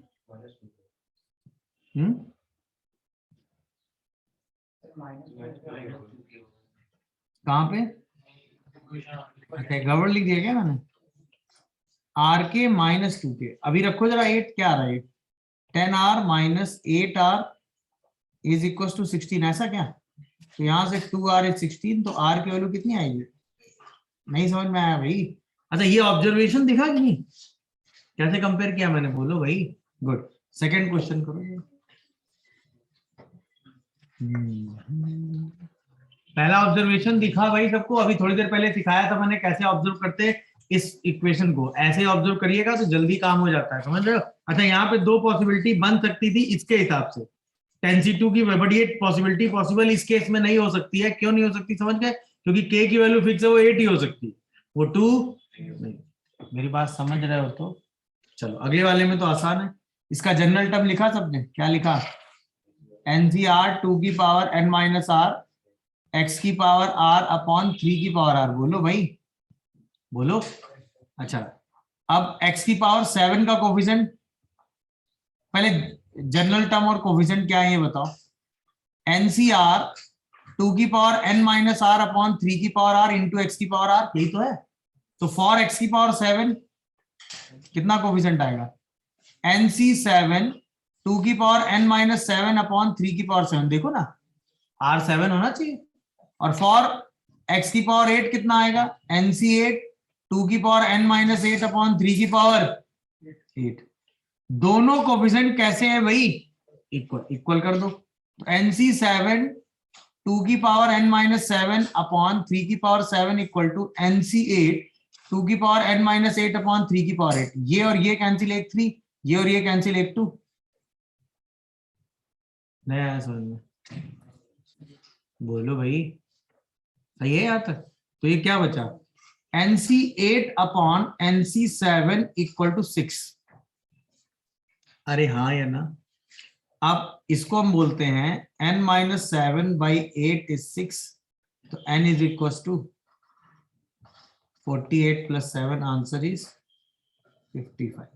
कहाँ पे, अच्छा गड़बड़ लिख दिया क्या मैंने, आर के माइनस 2 के। अभी रखो जरा 8 क्या आ रहा है, 10r minus 8r is equal to 16, ऐसा क्या। तो यहाँ से 2r इज 16, तो r की वैल्यू कितनी आएगी, नहीं समझ में आया भाई। अच्छा ये ऑब्जर्वेशन दिखा कि नहीं, कैसे कंपेयर किया मैंने, बोलो भाई। गुड, सेकंड क्वेश्चन करो। पहला ऑब्जर्वेशन दिखा भाई सबको, अभी थोड़ी देर पहले सिखाया था मैंने कैसे ऑब्जर्व करते इस इक्वेशन को, ऐसे ऑब्जर्व करिएगा तो जल्दी काम हो जाता है, समझ रहे हो। अच्छा यहाँ पे दो पॉसिबिलिटी बन सकती थी इसके हिसाब से 10c2 की, बट ये पॉसिबिलिटी पॉसिबल इस केस में नहीं हो सकती है। क्यों नहीं हो सकती समझ गए, क्योंकि k की वैल्यू फिक्स है, वो 8 ही हो सकती है, वो 2 नहीं। मेरी बात समझ रहे हो तो चलो अगले वाले में तो आसान है। इसका जनरल टर्म लिखा सबने, क्या लिखा, NCR 2 की power n minus r x की पावर r अपॉन 3 की पावर r। बोलो भाई बोलो। अच्छा अब x की पावर 7 का कोफिशिएंट, पहले जनरल टर्म और कोफिशिएंट क्या है ये बताओ। NCR 2 की power n minus r upon 3 की पावर r इंटू एक्स की पावर r, यही तो है। तो फॉर x की पावर 7 कितना कोफिशिएंट आएगा, NC7 2 की पावर n माइनस 7 अपॉन 3 की पावर 7, देखो ना R7 होना चाहिए। और फॉर x की पावर 8 कितना आएगा, NC8 2 की पावर n माइनस 8 अपॉन 3 की पावर 8। दोनों कोफिशिएंट कैसे है भाई, इक्वल, इक्वल कर दो। तो NC7 2 की पावर n माइनस 7 अपॉन 3 की पावर 7 इक्वल टू NC8 2 की पावर n माइनस 8 अपॉन 3 की पावर 8। ये और ये कैंसिल 1 3, ये और ये कैंसिल 1 2। नहीं आया समझ में, बोलो भाई सही है यहाँ तक। तो ये क्या बचा, NC8 upon NC7 equal to 6। अरे हाँ या ना, अब इसको हम बोलते हैं n माइनस 7 बाई 8 इज 6, तो n is equal to 48 plus 7, answer is 55।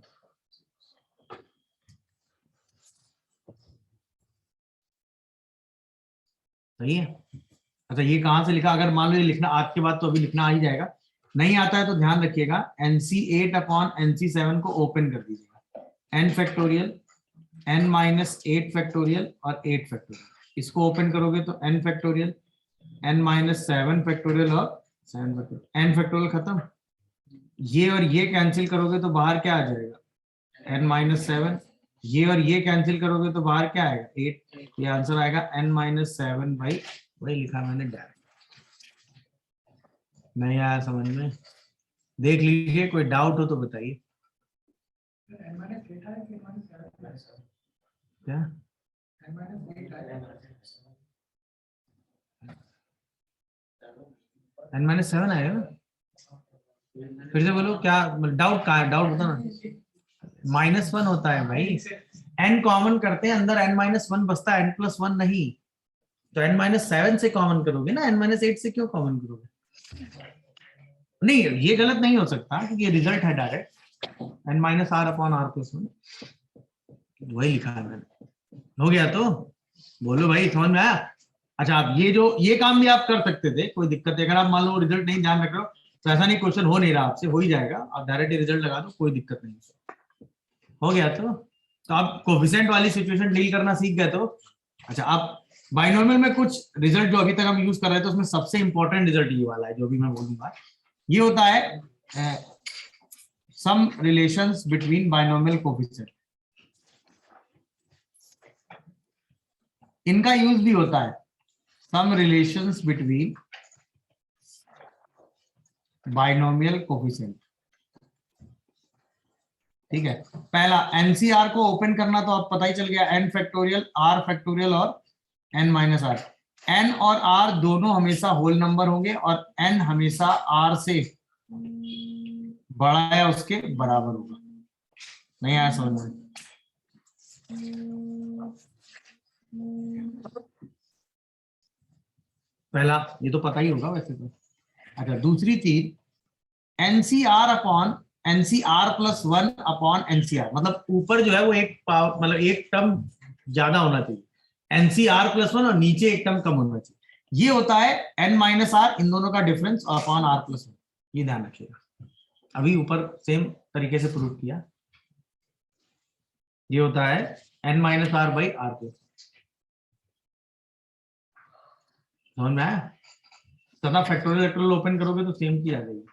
सही है। अच्छा ये कहां से लिखा, अगर मान लो ये लिखना आज के बाद तो अभी लिखना आ ही जाएगा, नहीं आता है तो ध्यान रखिएगा, NC8 अपॉन NC7 को ओपन कर दीजिएगा, n factorial n minus 8 factorial और 8 फैक्टोरियल, इसको ओपन करोगे तो n factorial, n minus 7 factorial और 7 फैक्टोरियल, n फैक्टोरियल खत्म। ये और ये कैंसिल करोगे तो बाहर क्या आ जाएगा, n माइनस 7, ये और ये कैंसिल करोगे तो बाहर क्या आएगा 8, ये आंसर आएगा n माइनस 7 बाई, वही लिखा मैंने डायरेक्ट। नहीं आया समझ में, देख लीजिए, कोई डाउट हो तो बताइए। क्या n माइनस 7 आएगा ना, फिर से बोलो क्या डाउट, कहाँ है डाउट, बता ना। -1 होता है भाई, n कॉमन करते हैं अंदर, n-1 बचता है, n+1 नहीं, तो n-7 से कॉमन करोगे ना, n-8 से क्यों कॉमन करोगे? नहीं ये गलत नहीं हो सकता क्योंकि ये रिजल्ट है डायरेक्ट, n-r अपॉन r+1, वही लिखा है मैंने। हो गया तो बोलो भाई, समझ में आया? अच्छा आप ये काम भी आप कर सकते थे, कोई दिक्कत है, अगर आप मान लो रिजल्ट नहीं ध्यान रख रहे हो तो ऐसा नहीं, क्वेश्चन हो नहीं रहा आपसे, हो ही जाएगा, आप डायरेक्ट रिजल्ट लगा दो, कोई दिक्कत नहीं। हो गया तो आप कोफिशिएंट वाली सिचुएशन डील करना सीख गए तो। अच्छा आप बाइनोमियल में कुछ रिजल्ट जो अभी तक हम यूज कर रहे थे उसमें सबसे इंपॉर्टेंट रिजल्ट ये वाला है जो भी मैं बोलूंगा, ये होता है सम रिलेशंस बिटवीन बाइनोमियल कोफिशिएंट। इनका यूज भी होता है, सम रिलेशंस बिटवीन बाइनोमियल कोफिशिएंट। ठीक है, पहला एनसीआर को ओपन करना तो अब पता ही चल गया, n फैक्टोरियल, r फैक्टोरियल और n माइनस आर। n और r दोनों हमेशा होल नंबर होंगे और n हमेशा r से बड़ा या उसके बराबर होगा। नहीं आया समझ में? पहला ये तो पता ही होगा वैसे तो। अच्छा दूसरी चीज, NCR upon NCR plus 1 upon NCR, मतलब ऊपर जो है वो एक मतलब एक टर्म ज्यादा होना चाहिए, एनसीआर प्लस 1 और नीचे एक टर्म कम होना चाहिए। ये होता है n माइनस आर, इन दोनों का डिफरेंस अपॉन r प्लस 1, ये ध्यान रखिएगा। अभी ऊपर सेम तरीके से प्रूव किया, ये होता है n minus r by r plus. समझ में आया? तथा फैक्टोरियल ओपन करोगे तो सेम की आ जाएगी।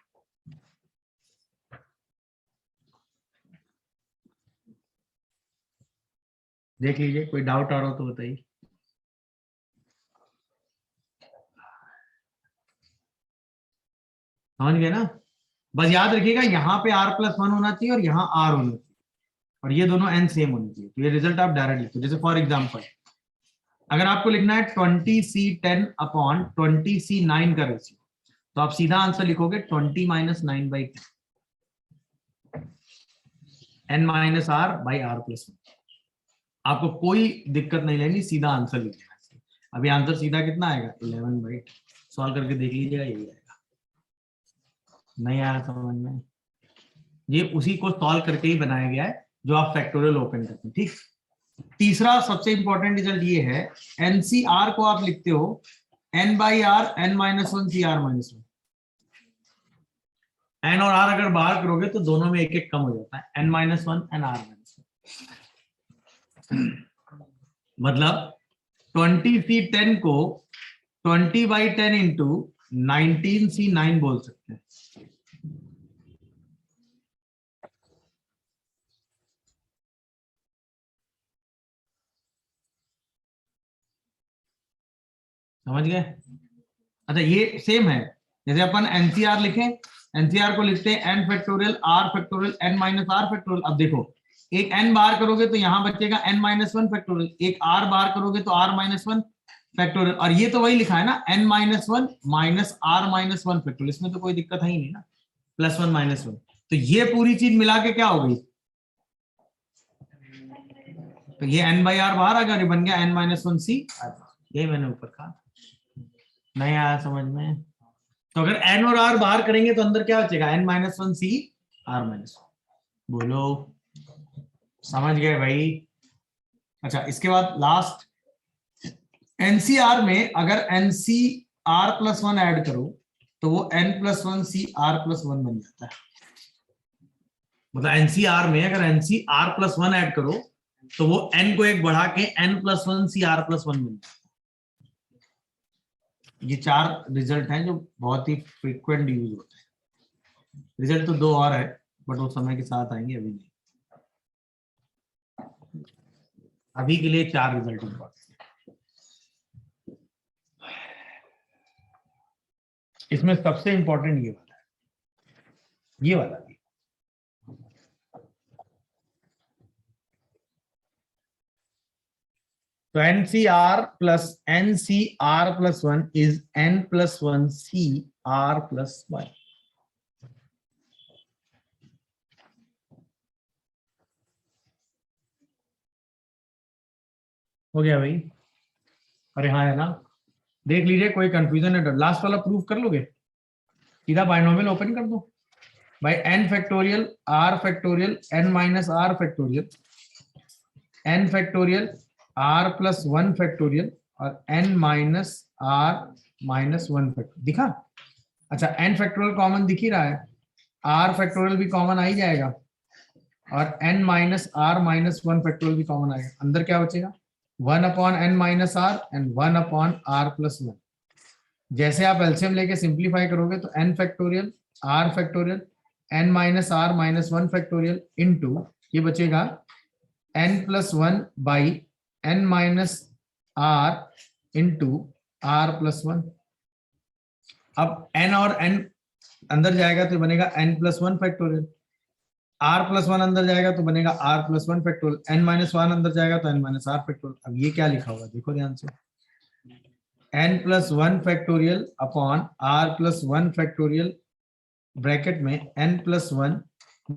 देख लीजिए, कोई डाउट आ रहा हो तो बताइए। समझ गए ना? बस याद रखिएगा यहाँ पे r+1 होना चाहिए और यहाँ r होना चाहिए, और ये दोनों n सेम होनी चाहिए, तो ये रिजल्ट आप डायरेक्ट लिखो। जैसे फॉर एग्जांपल अगर आपको लिखना है 20c10 अपॉन 20c9 का रेशियो, तो आप सीधा आंसर लिखोगे 20 minus 9 by 10, n minus r by r plus 1। आपको कोई दिक्कत नहीं लेनी, सीधा आंसर लिखना है। अभी आंसर सीधा कितना आएगा 11 बाई, सॉल्व करके देख लीजिएगा, यही आएगा। नहीं आया समझ में? ये उसी को सॉल्व करके ही बनाया गया है जो आप फैक्टोरियल ओपन करते हैं। ठीक, तीसरा सबसे इंपॉर्टेंट रिजल्ट ये है, एनसीआर को आप लिखते हो n by r n minus 1 C r minus 1। n और r अगर बाहर करोगे तो दोनों में एक एक कम हो जाता है, n minus 1 and r minus 1। मतलब 20c10 को 20 बाई 10 इंटू 19c9 बोल सकते हैं। समझ गए? अच्छा ये सेम है, जैसे अपन एनसीआर लिखें, एनसीआर को लिखते हैं n factorial r factorial n minus r factorial. अब देखो एक n बाहर करोगे तो यहां बचेगा n माइनस 1 फैक्टोरियल, एक r बाहर करोगे तो r माइनस 1 फैक्टोरियल, और ये तो वही लिखा है ना n minus 1 minus r minus 1 factorial, इसमें तो कोई दिक्कत है ही नहीं ना, प्लस 1 माइनस 1। तो ये पूरी चीज मिला के क्या हो गई, तो ये n बाई आर बाहर आ गया, बन गया n माइनस 1 सी, यही मैंने ऊपर कहा। नहीं आया समझ में? तो अगर n और r बाहर करेंगे तो अंदर क्या बचेगा? n-1c r-1। बोलो, समझ गए भाई? अच्छा, इसके बाद लास्ट एनसीआर में अगर एनसीआर प्लस वन ऐड करो तो वो n+1 CR+1 बन जाता है। मतलब एनसीआर में अगर NCR+1 ऐड करो तो वो n को एक बढ़ा के n+1 CR+1 बन जाता है। ये 4 रिजल्ट हैं जो बहुत ही फ्रीक्वेंट यूज होते हैं। रिजल्ट तो 2 और है बट वो समय के साथ आएंगे, अभी नहीं। अभी के लिए 4 रिजल्ट इंपॉर्टेंट। इसमें सबसे इंपॉर्टेंट ये वाला है, ये वाला भी। तो NCR+NCR+1 is n+1 CR+1। हो गया भाई? अरे हाँ है ना? देख लीजिए, कोई कंफ्यूजन है? लास्ट वाला प्रूफ कर लोगे? सीधा बाइनोमियल ओपन कर दो भाई। n factorial r factorial n-r factorial n factorial r+1 factorial और n-r-1 फैक्टोरियल। दिखा? अच्छा, n फैक्टोरियल कॉमन दिख ही रहा है, r फैक्टोरियल भी कॉमन आ ही जाएगा और n-r-1 फैक्टोरियल भी कॉमन आएगा। अंदर क्या बचेगा? 1/n-r and 1/r+1। जैसे आप एलसीएम लेके सिंप्लीफाई करोगे तो n factorial r factorial n-r-1 factorial into ये बचेगा n+1/n-r इंटू r+1। अब n और n अंदर जाएगा तो बनेगा n+1 फैक्टोरियल, r+1 अंदर जाएगा तो बनेगा r+1 फैक्टोरियल, n-1 अंदर जाएगा तो n-r फैक्टोरियल। अब ये क्या लिखा होगा देखो ध्यान से, n+1 factorial upon r+1 factorial bracket में n+1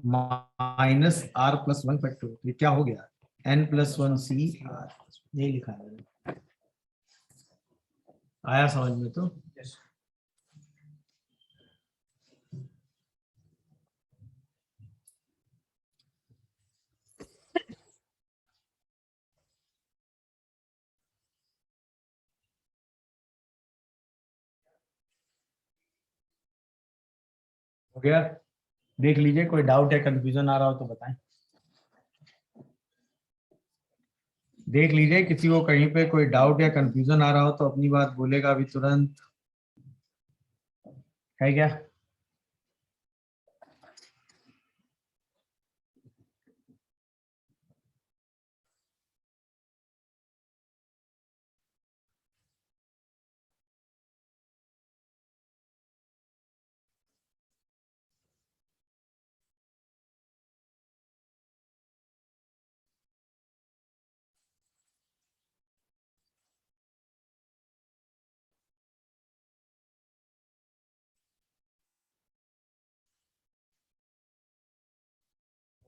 माइनस r+1 फैक्टोरियल। ये क्या हो गया? n+1CR। यही लिखा है। आया समझ में? तो हो गया? देख लीजिए, कोई डाउट या कंफ्यूजन आ रहा हो तो बताएं। देख लीजिए, किसी को कहीं पे कोई डाउट या कंफ्यूजन आ रहा हो तो अपनी बात बोलेगा अभी तुरंत। है क्या?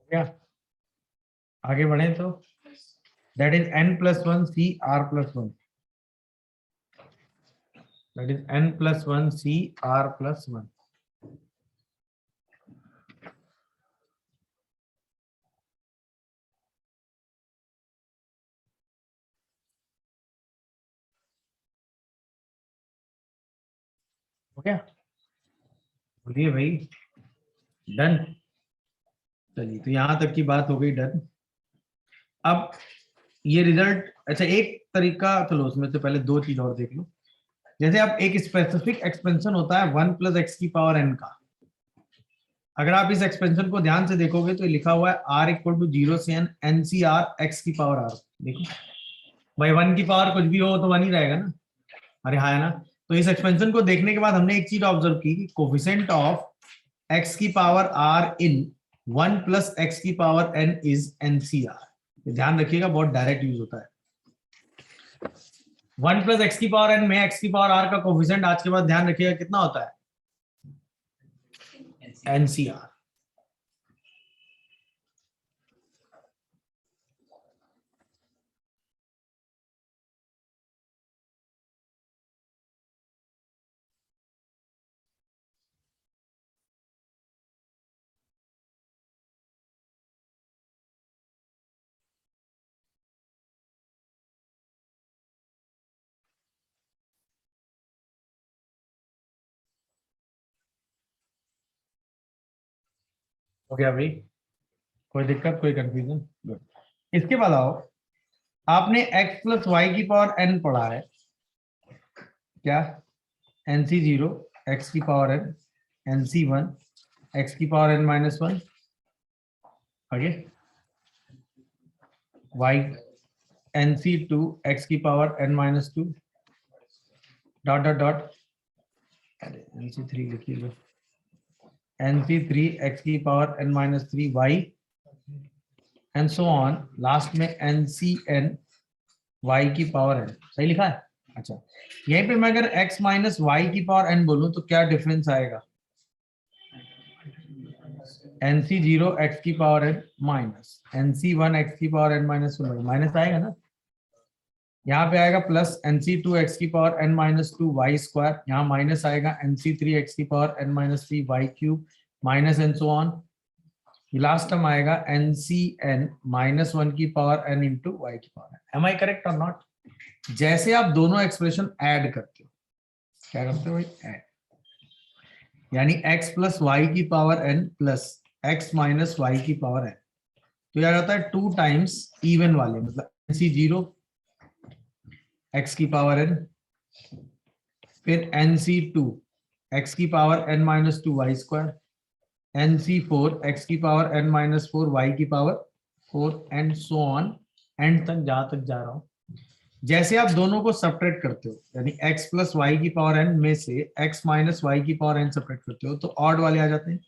हो गया? आगे बढ़े तो that is n+1 CR+1। That is n+1 CR+1। हो गया? बोलिए भाई। डन? चलिए, तो यहां तक की बात हो गई डन। अब ये रिजल्ट, अच्छा एक तरीका, चलो उसमें से पहले 2 चीज और देख लो। जैसे अब एक स्पेसिफिक एक्सपेंशन होता है 1+x⁴n का। अगर आप इस एक्सपेंशन को ध्यान से देखोगे तो लिखा हुआ है r=0 से n NCR x⁴r। देखो भाई, 1 की पावर कुछ भी हो तो 1 ही रहेगा ना? अरे हाँ है ना? तो इस एक्सपेंशन को देखने के बाद हमने एक चीज ऑब्जर्व की कि coefficient of x⁴r in 1+x⁴n is NCR। ध्यान रखिएगा, बहुत डायरेक्ट यूज होता है। 1+x⁴n में x⁴r का कोफिशिएंट आज के बाद ध्यान रखिएगा कितना होता है? NCR। हो गया भाई, कोई दिक्कत, कोई कंफ्यूजन? गुड। इसके बाद आओ, आपने x प्लस वाई की पावर n पढ़ा है क्या? nc0 x की पावर n, nc1 x की पावर n माइनस 1, आगे y nc2 x की power n minus 2 dot dot dot, अरे nc3 लिखिएगा, nc3 x की power n minus 3 y and so on, last में ncn y की power n। सही लिखा है? अच्छा, यहीं पे मैं अगर x माइनस वाई की पावर n बोलूं तो क्या डिफरेंस आएगा? nc0 x की power n minus nc1 x की पावर n माइनस 1, माइनस आएगा ना, यहाँ पे आएगा प्लस nc2 x की power n minus 2 y square, यहाँ माइनस आएगा nc3 x की power n minus 3 y cube minus and so on, last term आएगा ncn माइनस 1 की पावर n इंटू वाई की power n। Am I correct or not? जैसे आप दोनों expression add करते हो, क्या करते हो भाई? ऐड, यानी x प्लस वाई की power n plus x minus y की पावर n, तो यार होता है 2 टाइम्स इवन वाले, मतलब nc0 x की पावर n, फिर nc2 x की power n minus 2 y square, nc4 x की पावर n माइनस 4 वाई की power 4 and so on, end तक जहां तक जा रहा हूं। जैसे आप दोनों को सब्ट्रैक्ट करते हो, यानी x प्लस वाई की पावर n में से x माइनस वाई की पावर n सब्ट्रैक्ट करते हो, तो ऑड वाले आ जाते हैं।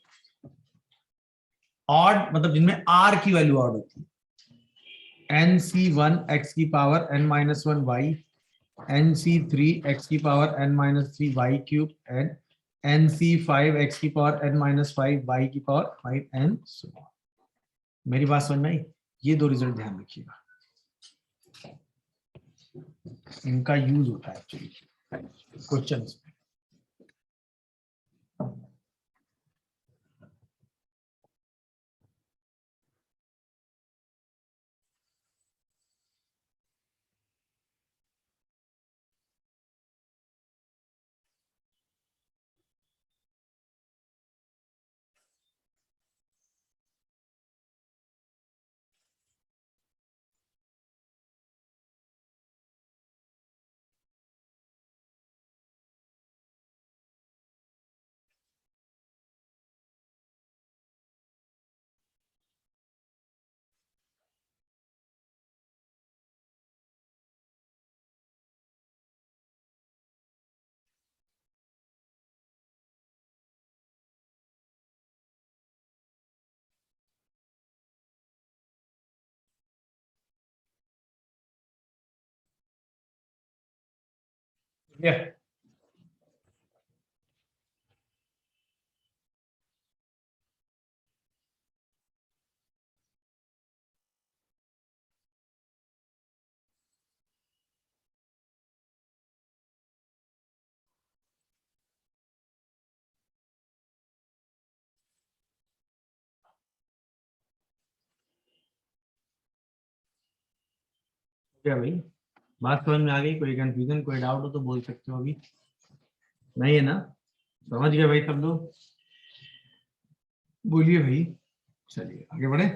ऑड मतलब जिनमें r की वैल्यू ऑड होती है, nc1 x की power n minus 1 y, nc3 x की power n minus 3 y cube and nc5 x की पावर n माइनस 5 वाई की पावर 5 एंड सो ऑन। मेरी बात समझ में आई? ये दो रिजल्ट ध्यान रखिएगा, इनका यूज होता है एक्चुअली क्वेश्चन में। Yeah. क्या भाई, बात समझ में आ गई? कोई कंफ्यूजन, कोई डाउट हो तो बोल सकते हो, अभी नहीं है ना? समझ गए भाई सब लोग? बोलिए भाई, चलिए आगे बढ़े।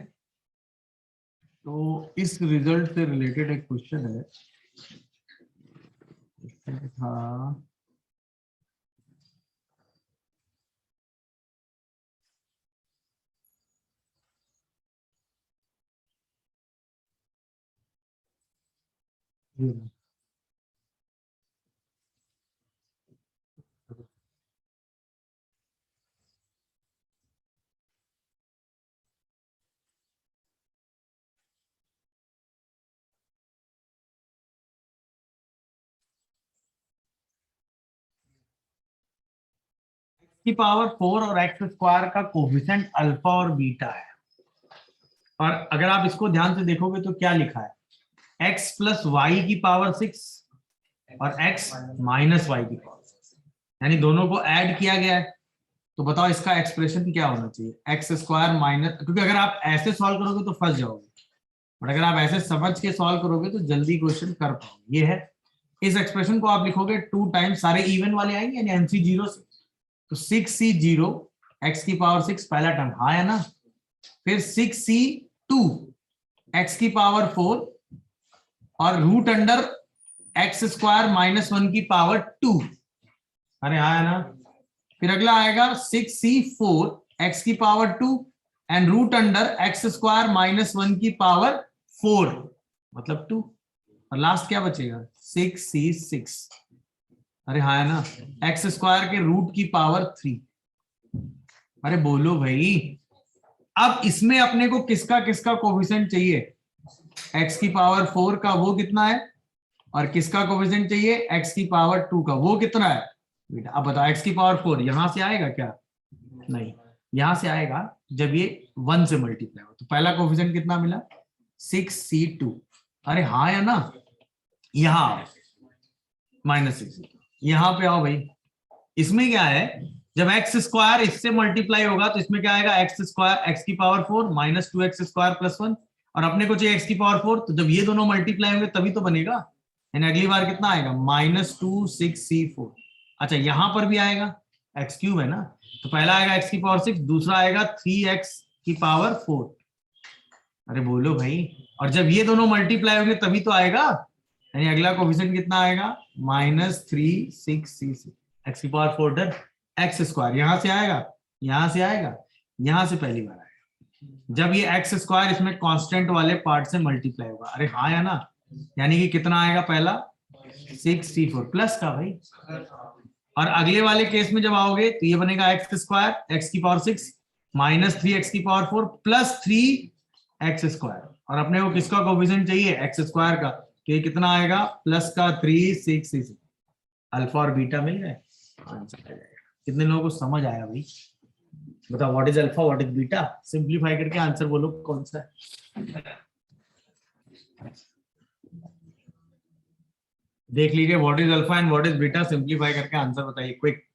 तो इस रिजल्ट से रिलेटेड एक क्वेश्चन है, था की पावर 4 और एक्स स्क्वायर का कोफिशिएंट अल्फा और बीटा है, और अगर आप इसको ध्यान से देखोगे तो क्या लिखा है? x प्लस वाई की पावर 6 और x माइनस वाई की पावर 6, यानी दोनों को ऐड किया गया है। तो बताओ इसका एक्सप्रेशन क्या होना चाहिए? एक्स स्क्वायर माइनस, क्योंकि अगर आप ऐसे सॉल्व करोगे तो फंस जाओगे, और अगर आप ऐसे समझ के सॉल्व करोगे तो जल्दी क्वेश्चन कर पाओगे। ये है, इस एक्सप्रेशन को आप लिखोगे 2 टाइम्स, सारे इवन वाले आएंगे यानी nc0 से, तो 6c0 x की पावर 6 पहला टर्म, हाँ है ना? फिर 6c2 x की पावर 4 और रूट अंडर एक्स स्क्वायर -1 की पावर 2। अरे हाँ है ना। फिर अगला आएगा 6c4 x की power 2 and root under x square -1 की पावर 4 मतलब 2। और लास्ट क्या बचेगा 6c6। अरे हाँ है ना, एक्स स्क्वायर के रूट की पावर 3। अरे बोलो भाई, अब इसमें अपने को किसका किसका कोफिशिएंट चाहिए, x की पावर 4 का वो कितना है, और किसका कोफिशिएंट चाहिए x की पावर 2 का वो कितना है बेटा। अब बताओ x की पावर 4 यहां से आएगा क्या, नहीं, यहां से आएगा जब ये 1 से मल्टीप्लाई हो। तो पहला कोफिशिएंट कितना मिला 6c2। अरे हाँ या ना, यहां -6, यहां पे आओ भाई। इसमें क्या है, जब एक्स स्क्वायर इससे मल्टीप्लाई होगा तो इसमें क्या आएगा एक्स स्क्वायर एक्स की पावर 4 -2x स्क्वायर +1, और अपने को चाहिए एक्स की पावर 4, तो जब ये दोनों मल्टीप्लाई होंगे तभी तो बनेगा। यानी अगली बार कितना आएगा -2 6c4। अच्छा यहां पर भी आएगा, x³ है ना, तो पहला आएगा x की पावर 6, दूसरा आएगा 3x की पावर 4। अरे बोलो भाई, और जब ये दोनों मल्टीप्लाई होंगे तभी तो आएगा, यानी अगला कोफिशिएंट कितना आएगा -3 6c6 एक्स की पावर 4 डन। एक्स स्क्वायर यहां से आएगा, यहां से आएगा, यहां से पहली बार आएगा जब ये एक्स स्क्वायर इसमें कांस्टेंट वाले पार्ट से मल्टीप्लाई होगा। अरे हाँ या ना, यानी कि कितना आएगा पहला 6c4 प्लस का भाई। और अगले वाले केस में जब आओगे तो ये बनेगा एक्स स्क्वायर एक्स की पावर 6 -3x की पावर 4 +3x स्क्वायर, और अपने को किसका कोफिशिएंट चाहिए एक्स स्क्वायर का, तो ये कितना आएगा प्लस का 3 6 6। अल्फा और बीटा मिल गए, आंसर आ जाएगा। कितने लोगों को समझ आया भाई, बताओ what is alpha what is beta, simplify करके आंसर बोलो कौन सा है। देख लीजिए what is alpha and what is beta, simplify करके आंसर बताइए क्विक।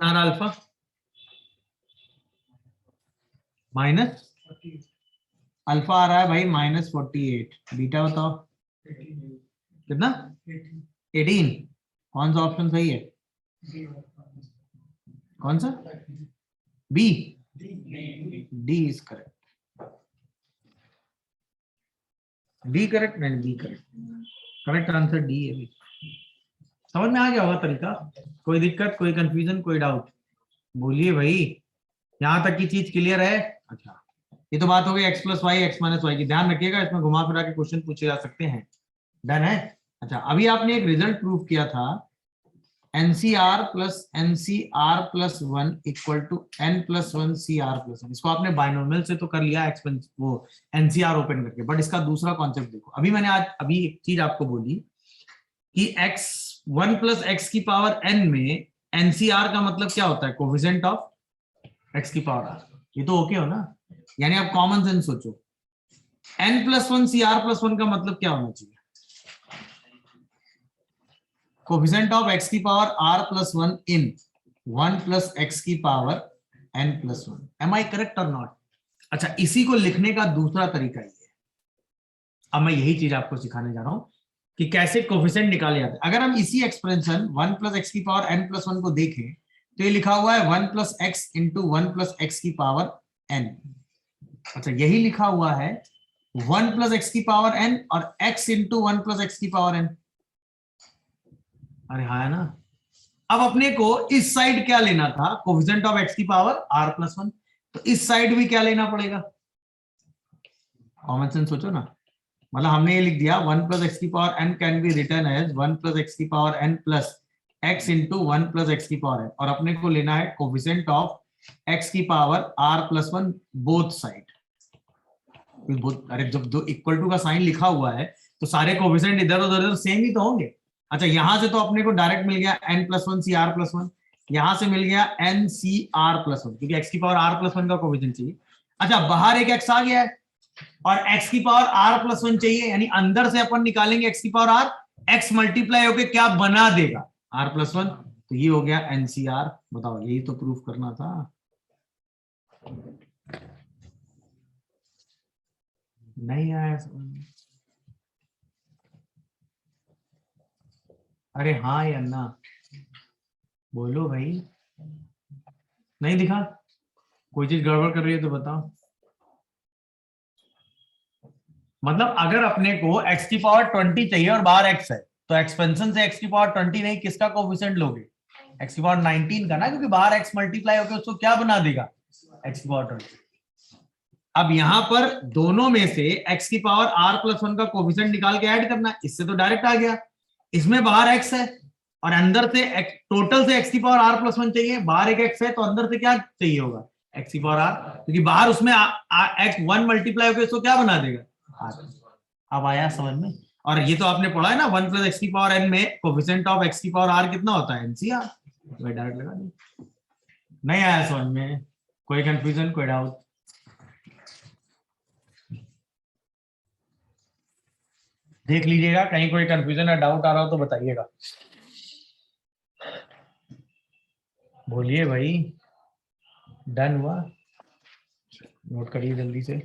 अल्फा माइनस अल्फा आ रहा है भाई -48, बीटा बताओ कितना 18। कौन सा ऑप्शन सही है, कौन सा B, D is correct, D correct नहीं B correct, correct answer D है भाई। समझ में आ गया होगा तरीका, कोई दिक्कत कोई कंफ्यूजन कोई डाउट बोलिए भाई, यहां तक की चीज क्लियर है। अच्छा ये तो बात हो गई x + y x - y की, ध्यान रखिएगा इसमें घुमा फिरा के क्वेश्चन पूछे जा सकते हैं, डन है। अच्छा अभी आपने एक रिजल्ट प्रूव किया था NCR + NCR + 1 = n + 1 CR + 1। इसको आपने बाइनोमियल से तो कर लिया एक्सपेंस वो NCR ओपन करके, बट इसका दूसरा कॉन्सेप्ट देखो। अभी मैंने आज अभी एक चीज आपको बोली कि x1 + x की पावर n में NCR का मतलब क्या होता है, कोफिशिएंट ऑफ x की पावर r। ये तो ओके हो ना, यानी आप कॉमन सेंस सोचो, n + 1 CR + 1 का मतलब क्या होना चाहिए, कोफिशिएंट ऑफ x की पावर r + 1 in 1 + x की power n + 1। Am I correct or not. अच्छा इसी को लिखने का दूसरा तरीका ये है, अब मैं यही चीज आपको सिखाने जा रहा हूं कि कैसे कोफिशिएंट निकाले जाते हैं। अगर हम इसी एक्सप्रेशन 1 + x की पावर n + 1 को देखें तो ये लिखा हुआ है 1 + x × 1 + x की पावर n। अच्छा यही लिखा हुआ है 1 + x की पावर n और x × 1 + x की पावर n। अरे हाँ है ना, अब अपने को इस साइड क्या लेना था, कोफिशिएंट ऑफ x की पावर r + 1, तो इस साइड भी क्या लेना पड़ेगा कॉमन सेंस सोचो ना, मतलब हमने ये लिख दिया 1 प्लस एक्स की power n can be written as 1 plus x की power n plus x into 1 plus x की पावर n, और अपने को लेना है कोफिशिएंट ऑफ x की power r plus 1 both side. अरे जब दो इक्वल टू का साइन लिखा हुआ है तो सारे कोफिशिएंट इधर उधर सेम ही तो होंगे। अच्छा यहां से तो अपने को डायरेक्ट मिल गया n plus 1 C r plus 1, यहां से मिल गया n सी आर प्लस 1, क्योंकि x की पावर r प्लस 1 का कोफिशिएंट चाहिए। अच्छा बाहर एक x आ गया है और x की पावर r प्लस 1 चाहिए, यानी अंदर से अपन निकालेंगे x की पावर r, x मल्टीप्लाई होके क्या बना देगा r प्लस 1, तो ये हो गया NCR। बताओ यही तो प्रूफ करना था। नहीं आया समझ? अरे हाँ या ना बोलो भाई, नहीं दिखा? कोई चीज गड़बड़ कर रही है तो बताओ। मतलब अगर अपने को x की पावर 20 चाहिए और बाहर x है, तो एक्सपेंशन से x की पावर 20 नहीं, किसका कोफिशिएंट लोगे? x की पावर 19 का ना, क्योंकि बाहर x मल्टीप्लाई होकर उसको क्या बना देगा? x की पावर 20। अब यहां पर दोनों में से x की पावर r प्लस 1 का कोफिशिएंट निकाल के ऐड करना, इससे तो डायरेक्ट आ गया। इसमें बाहर x है और अंदर से टोटल से x की पावर r प्लस 1 चाहिए, बाहर एक x है तो अंदर से क्या चाहिए होगा? x की पावर r, क्योंकि बाहर उसमें x 1 मल्टीप्लाई होकर इसको क्या बना देगा? अब आया समझ में? और ये तो आपने पढ़ा है ना 1 प्लस एक्स की पावर n में कोफिशिएंट ऑफ x की पावर r कितना होता है? NCR। डायरेक्ट लगा दी। नहीं आया समझ में? कोई कंफ्यूजन, कोई डाउट? देख लीजिएगा, कहीं कोई कंफ्यूजन या डाउट आ रहा हो तो बताइएगा। बोलिए भाई, डन हुआ? नोट करिए जल्दी से।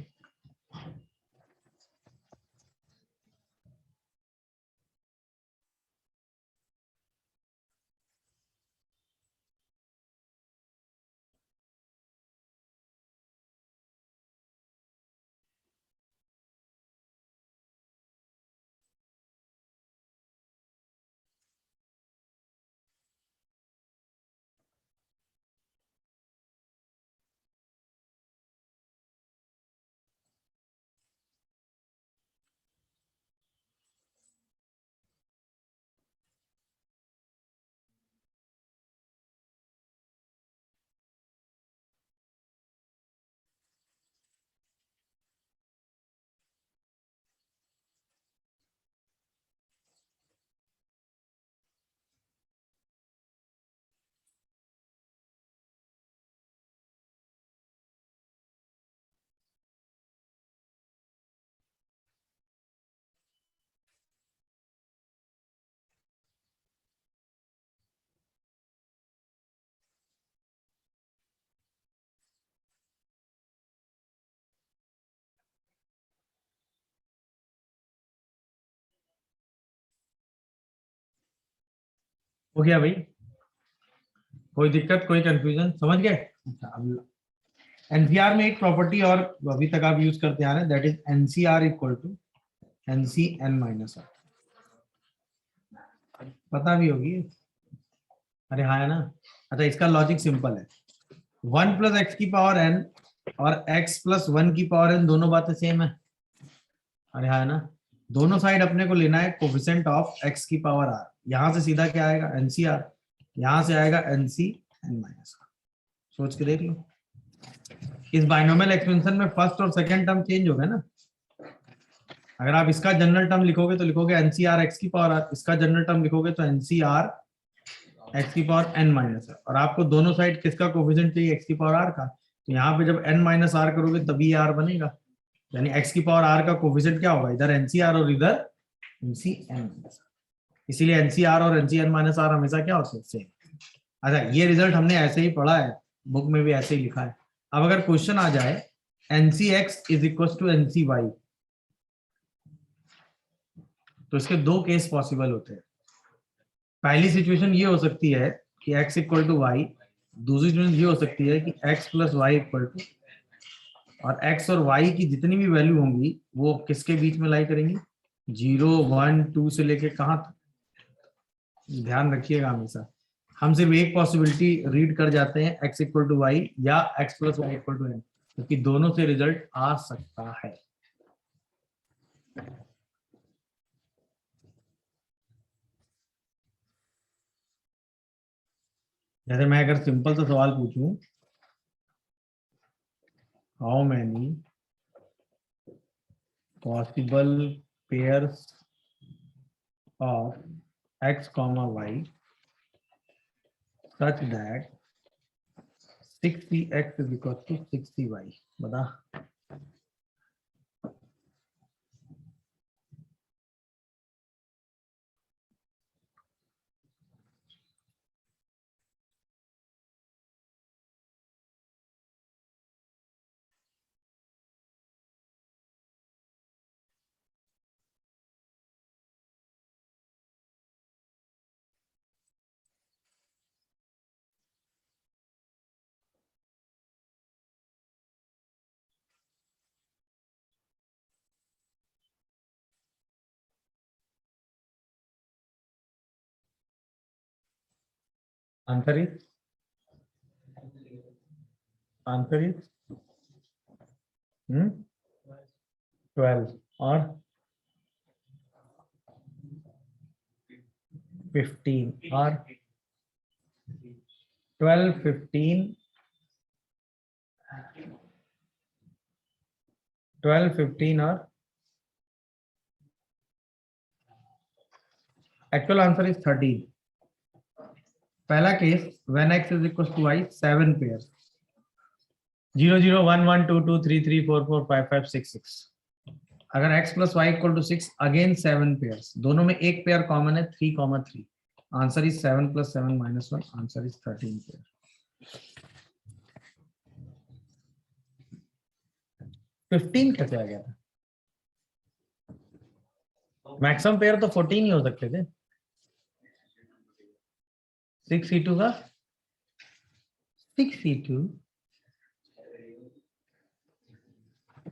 हो गया भाई? कोई दिक्कत, कोई कंफ्यूजन, समझ गए? अच्छा अब एनसीआर में एक प्रॉपर्टी और अभी तक आप यूज करते आ रहे हैं, that is NCR equal to NCN minus r. पता भी होगी। अरे हाँ है ना? अच्छा इसका लॉजिक सिंपल है, 1 प्लस एक्स की पावर n और x प्लस 1 की पावर n दोनों बातें सेम है। अरे हाँ है ना? दोनों साइड अपने को लेना है कोफिशिएंट ऑफ x की पावर r। यहां से सीधा क्या आएगा? NCR। यहां से आएगा NCn माइनस r। सोच के देख लो, इस बाइनोमियल एक्सपेंशन में फर्स्ट और सेकंड टर्म चेंज हो गए ना। अगर आप इसका जनरल टर्म लिखोगे तो लिखोगे NCR x की पावर r, इसका जनरल टर्म लिखोगे तो NCR x की पावर n माइनस r, और आपको दोनों साइड किसका कोफिशिएंट चाहिए? x की पावर r का। तो यहाँ पे जब n माइनस r करोगे तभी r बनेगा, यानी x की पावर r का कोफिशिएंट क्या होगा? इधर NCR और इधर NCn। इसीलिए NCR और NCn माइनस r हमेशा क्या होते हैं? सेम। अच्छा ये रिजल्ट हमने ऐसे ही पढ़ा है, बुक में भी ऐसे ही लिखा है। अब अगर क्वेश्चन आ जाए NCx is equal to NCy, तो इसके दो केस पॉसिबल होते हैं। पहली सिचुएशन ये हो सकती है कि x इक्वल टू वाई, दूसरी सिचुएशन ये हो सकती है कि x plus y equal to, और x और y की जितनी भी वैल्यू होंगी वो किसके बीच में लाई करेंगी? 0 1 2 से लेके कहां तक? ध्यान रखिएगा हमेशा, हम सिर्फ एक पॉसिबिलिटी रीड कर जाते हैं, x इक्वल टू वाई या x plus y equal to n, क्योंकि दोनों से रिजल्ट आ सकता है। जैसे मैं अगर सिंपल सा सवाल पूछूं, how many possible pairs of x, y such that 60x is equal to 60y, बता। आंसर इज 12 और 15 और 12, 15 और एक्चुअल आंसर इज 13। पहला case when x is equal to y 7 pair 0 0 1 1 2 2 3 3 4 4 5 5 6 6। अगर x plus y equal to 6 again 7 pairs, दोनों में एक pair common है 3,3। Answer is 7 + 7 - 1, answer is 13 pair. 15 कैसे आ गया था? मैक्सिमम पेयर तो 14 ही हो सकते थे। 6c2 का 6c2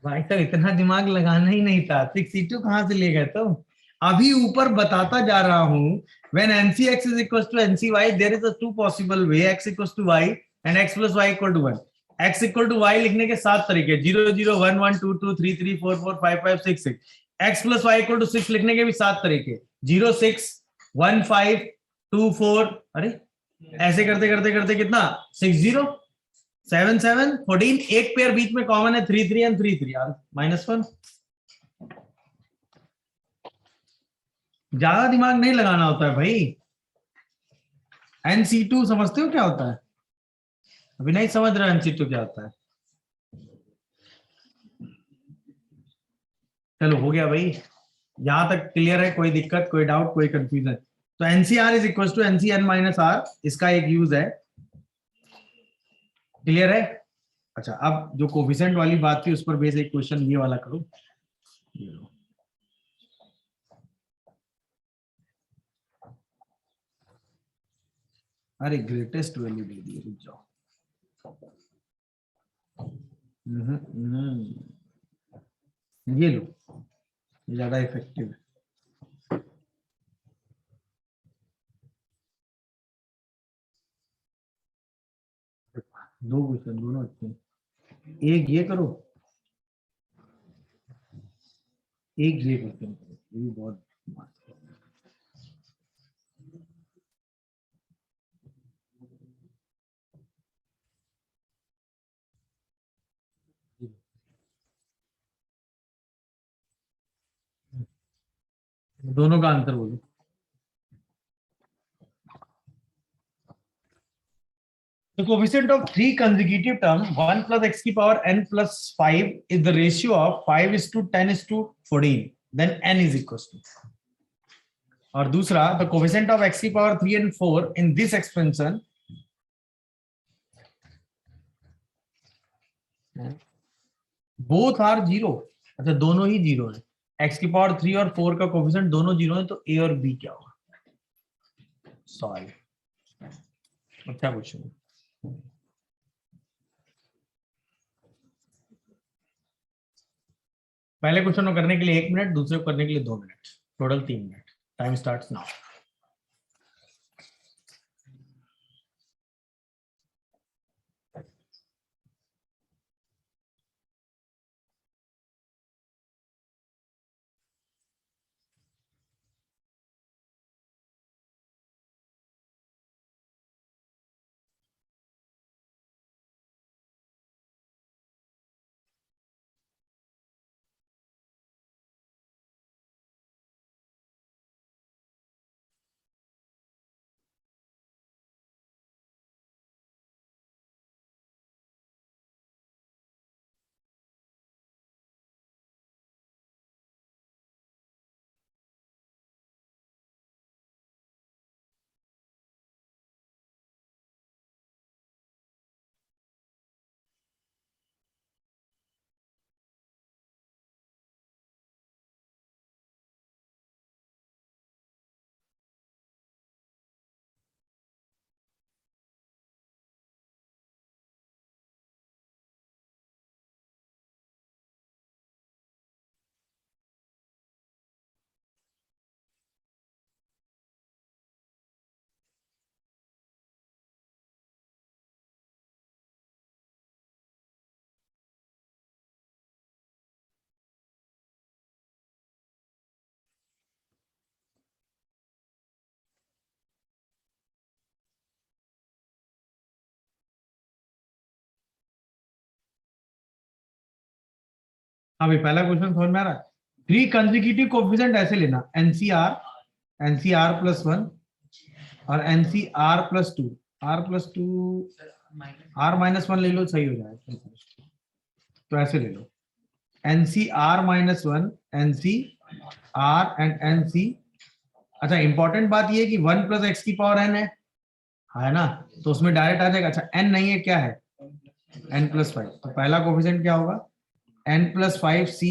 भाई साहब इतना दिमाग लगाना ही नहीं था। 6c2 कहां से ले गए तुम? अभी ऊपर बताता जा रहा हूं, when ncx is equals to ncy there is a two possible way, x equals to y and x plus y equal to 1। x equal to y लिखने के 7 तरीके, 0 0 1 1 2 2 3 3 4 4 5 5 6 6। x plus y equal to 6 लिखने के भी 7 तरीके, 0 6 1 5 2 4। अरे ऐसे करते करते करते कितना 6 0 7 7 14, एक पेयर बीच में कॉमन है 3 3 एंड 3 3 -1। ज्यादा दिमाग नहीं लगाना होता है भाई। NC2 समझते हो क्या होता है? अभी नहीं समझ रहे NC2 क्या होता है? चलो हो गया भाई, यहां तक क्लियर है? कोई दिक्कत, कोई डाउट, कोई कंफ्यूजन? तो NCR is equal to NCN - R, इसका एक यूज है। क्लियर है? अच्छा, अब जो कोफिशिएंट वाली बात थी उस पर बेस एक क्वेश्चन ये वाला करो। अरे ग्रेटेस्ट वैल्यू दे दी, रुक जाओ। ये लो, ज्यादा इफेक्टिव है। दो क्वेश्चन दोनों अच्छे हैं। एक ये करो, एक ये क्वेश्चन करो, ये भी बहुत दोनों का आंसर बोलो। The coefficient of three consecutive terms 1 plus x की power n plus 5 is the ratio of 5:10:14, then n is equals to। और दूसरा the coefficient of x की power 3 and 4 in this expansion both are 0। अच्छा दोनों ही 0 है, x की power 3 और 4 का कोफिशिएंट दोनों 0 है, तो a और b क्या होगा? सॉल्व। अच्छा क्वेश्चन। पहले क्वेश्चन को करने के लिए 1 मिनट, दूसरे को करने के लिए 2 minute, total 3 minute. Time starts now. हाँ भाई पहला क्वेश्चन समझ में आ रहा है। 3 कंसेक्यूटिव कोएफिशिएंट ऐसे लेना, एनसीआर प्लस 1 और nCr plus 2, r plus 2 r minus 1 ले लो, सही हो जाएगा। तो ऐसे ले लो nCr minus 1, nCr and nC. अच्छा इंपॉर्टेंट बात ये है कि 1 प्लस एक्स की पावर एन है ना, तो उसमें डायरेक्ट आ जाएगा। अच्छा एन नहीं है, क्या है, एन प्लस 5। तो पहला कोएफिशिएंट क्या होगा, n plus 5c,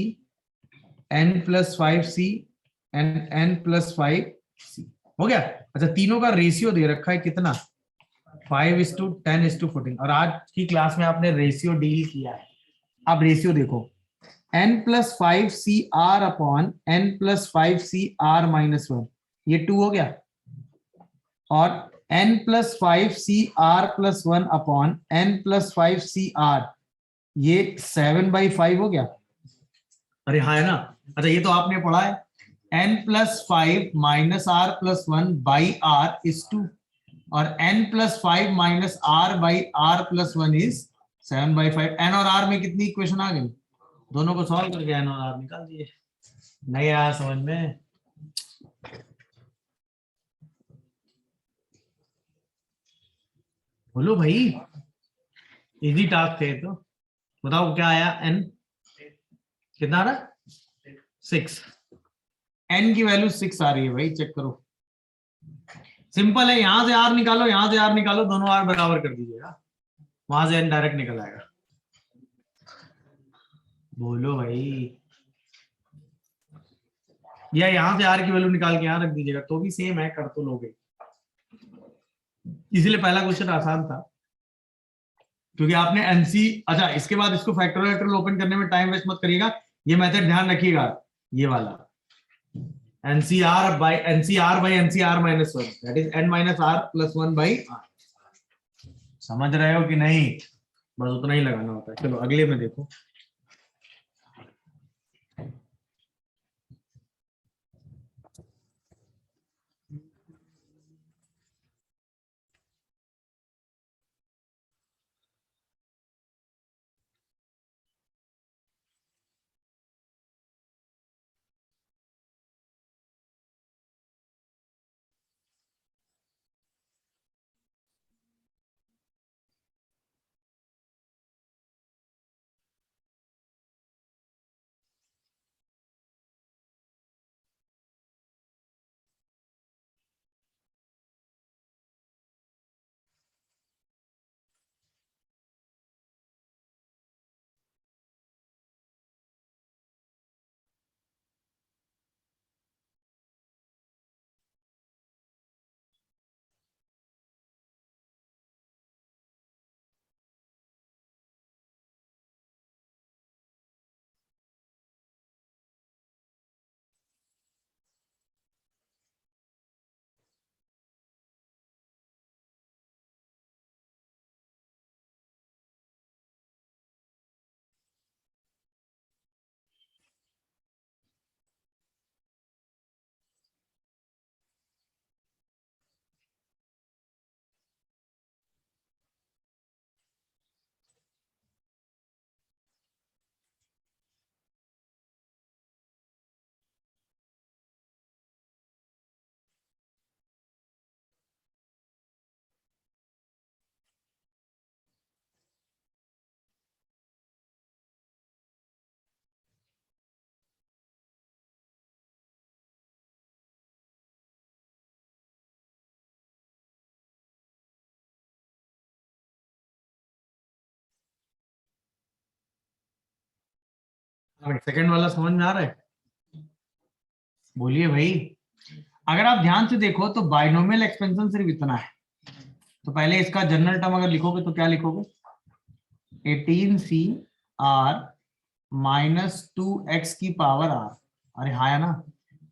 n plus 5c and n plus 5c हो गया। अच्छा तीनों का रेशियो दे रखा है कितना, 5:10:14। और आज की क्लास में आपने रेशियो डील किया है। अब रेशियो देखो, n plus 5cr upon n plus 5cr minus 1, ये 2 हो गया। और n plus 5cr plus 1 upon n plus 5cr, ये 7/5 हो गया। अरे हाँ है ना। अच्छा ये तो आपने पढ़ा है, n plus 5 minus r plus 1 by r is 2, और n plus 5 minus r by r plus 1 is 7/5। n और r में कितनी इक्वेशन आ गई, दोनों को सॉल्व करके n और r निकाल दिए। नहीं आया समझ में, बोलो भाई, इजी टास्क थे। तो बताओ क्या आया, n कितना आ रहा, 6। n की वैल्यू 6 आ रही है भाई, चेक करो। सिंपल है, यहां से r निकालो, यहां से r निकालो, दोनों r बराबर कर दीजिएगा, वहां से n डायरेक्ट निकल आएगा। बोलो भाई, या यहां से r की वैल्यू निकाल के यहां रख दीजिएगा तो भी सेम है, कर तो लोगे। इसलिए पहला क्वेश्चन आसान था, क्योंकि आपने एनसी। अच्छा इसके बाद इसको फैक्टोरियल ओपन करने में टाइम वेस्ट मत करिएगा, ये मेथड ध्यान रखिएगा, ये वाला NCR by NCR minus 1, that is n minus r plus 1 by r. समझ रहे हो कि नहीं, बस उतना ही लगाना होता है। चलो अगले में देखो, सेकंड वाला समझ में आ रहा है, बोलिए भाई। अगर आप ध्यान से देखो तो बाइनोमियल एक्सपेंशन सिर्फ इतना है। तो पहले इसका जनरल टर्म अगर लिखोगे तो क्या लिखोगे, 18cr माइनस 2x की पावर r। अरे हाँ है ना,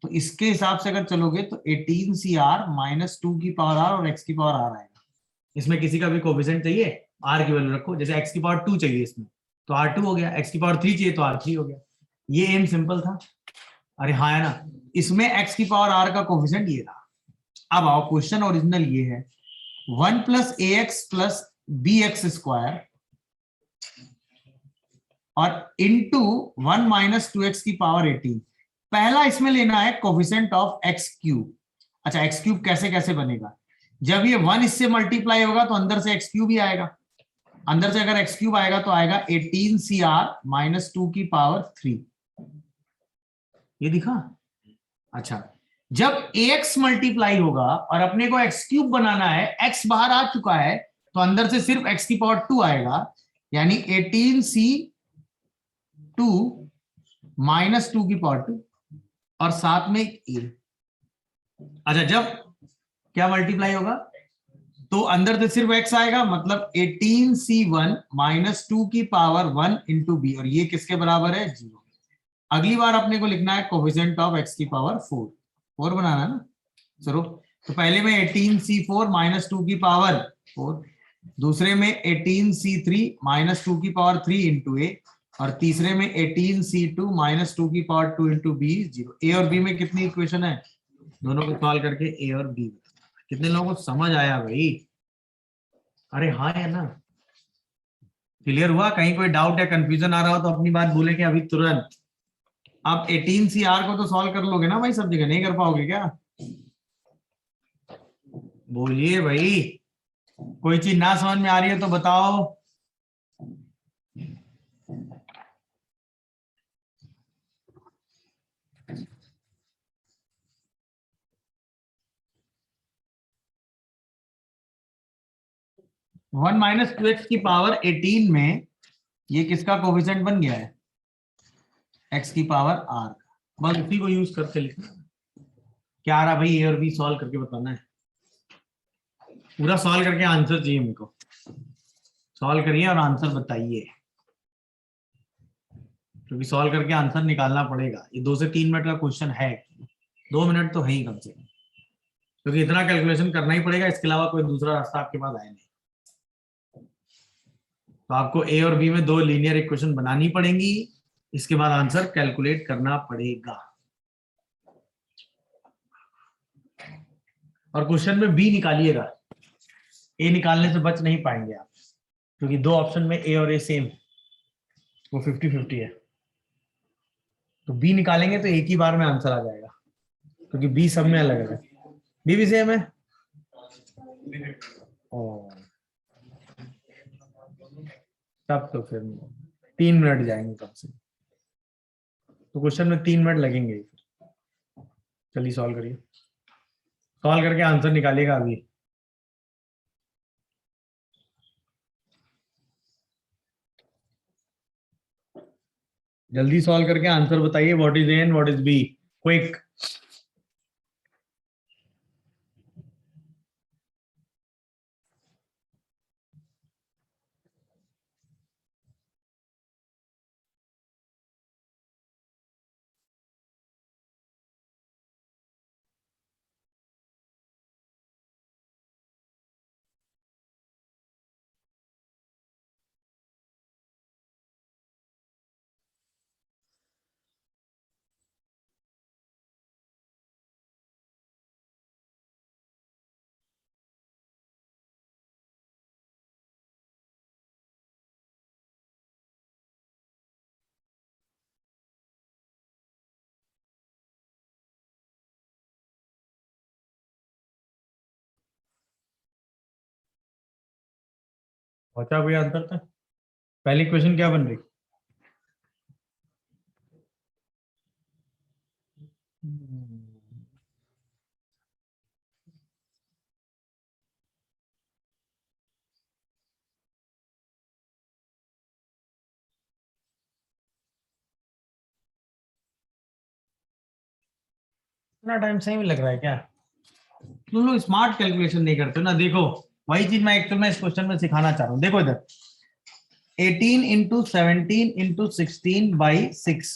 तो इसके हिसाब से अगर चलोगे तो 18cr माइनस 2 की पावर r और x की पावर r आएगा। इसमें किसी का भी कोएफिशिएंट चाहिए, r की वैल्यू रखो, जैसे x की पावर 2 चाहिए इसमें तो r2 हो गया, x की पावर 3 चाहिए तो r3 हो गया। ये एम सिंपल था। अरे हाँ है ना, इसमें x की पावर r का कोएफिशिएंट ये था। अब आओ क्वेश्चन ओरिजिनल ये है, 1 plus ax plus bx square और इनटू 1 माइनस 2x की पावर 18। पहला इसमें लेना है कोफिशिएंट ऑफ x क्यूब। अच्छा, x क्यूब कैसे कैसे बनेगा, जब ये 1 इससे मल्टीप्लाई होगा तो अंदर से x क्यूब ही आएगा, अंदर से अगर x क्यूब आएगा तो आएगा 18cr माइनस 2 की पावर 3। ये दिखा। अच्छा, जब ax मल्टीप्लाई होगा और अपने को x क्यूब बनाना है, x बाहर आ चुका है तो अंदर से सिर्फ x की पावर 2 आएगा, यानी 18c2 माइनस 2 की पावर 2 और साथ में a। अच्छा, जब क्या मल्टीप्लाई होगा तो अंदर से सिर्फ x आएगा, मतलब 18c1 माइनस 2 की पावर 1 इंटू बी, और ये किसके बराबर है, 0। अगली बार अपने को लिखना है कोफिशिएंट ऑफ x की पावर 4 बनाना है ना। चलो, तो पहले में 18c4 माइनस 2 की पावर 4, दूसरे में 18c3 माइनस 2 की पावर 3 इंटू ए, और तीसरे में 18c2 माइनस 2 की पावर 2 इंटू बी 0। ए और बी में कितनी इक्वेशन है, दोनों को सॉल्व करके ए और बी। कितने लोगों को समझ आया भाई? अरे हाँ है ना, क्लियर हुआ? कहीं कोई डाउट या कंफ्यूजन आ रहा हो तो अपनी बात बोलेंगे अभी तुरंत। आप 18cr को तो सॉल्व कर लोगे ना भाई, सब जगह नहीं कर पाओगे क्या? बोलिए भाई, कोई चीज ना समझ में आ रही है तो बताओ। वन माइनस 2x की पावर 18 में ये किसका कोफिशिएंट बन गया है, x की पावर r। बस उसी को यूज करके लिखना। क्या आ रहा भाई, ए और बी सॉल्व करके बताना है, पूरा सॉल्व करके आंसर चाहिए मेरे को। सॉल्व करिए और आंसर बताइए, क्योंकि सॉल्व करके आंसर निकालना पड़ेगा। ये 2 से 3 मिनट का क्वेश्चन है, 2 मिनट तो है ही कम से कम, क्योंकि इतना कैलकुलेशन करना ही पड़ेगा, इसके अलावा कोई दूसरा रास्ता आपके पास आया नहीं। तो आपको ए और बी में 2 लीनियर इक्वेशन बनानी पड़ेंगी, इसके बाद आंसर कैलकुलेट करना पड़ेगा। और क्वेश्चन में बी निकालिएगा, ए निकालने से बच नहीं पाएंगे आप, क्योंकि 2 ऑप्शन में ए और ए सेम, वो 50-50 है। तो बी निकालेंगे तो एक ही बार में आंसर आ जाएगा, क्योंकि बी सब में अलग अलग है। बी भी सेम है। तब तो फिर 3 मिनट जाएंगे कम से कम, तो क्वेश्चन में 3 मिनट लगेंगे। चलिए सॉल्व करिए, सॉल्व करके आंसर निकालिएगा अभी। जल्दी सॉल्व करके आंसर बताइए, what is a and what is b, quick. पहुंचा भैया आंसर तक? पहली क्वेश्चन क्या बन रही? इतना टाइम सही में लग रहा है क्या? तुम लोग स्मार्ट कैलकुलेशन नहीं करते हो ना। देखो, वही चीज मैं एक्चुअल में इस क्वेश्चन में सिखाना चाह रहा हूँ। देखो इधर 18 into 17 into 16 by 6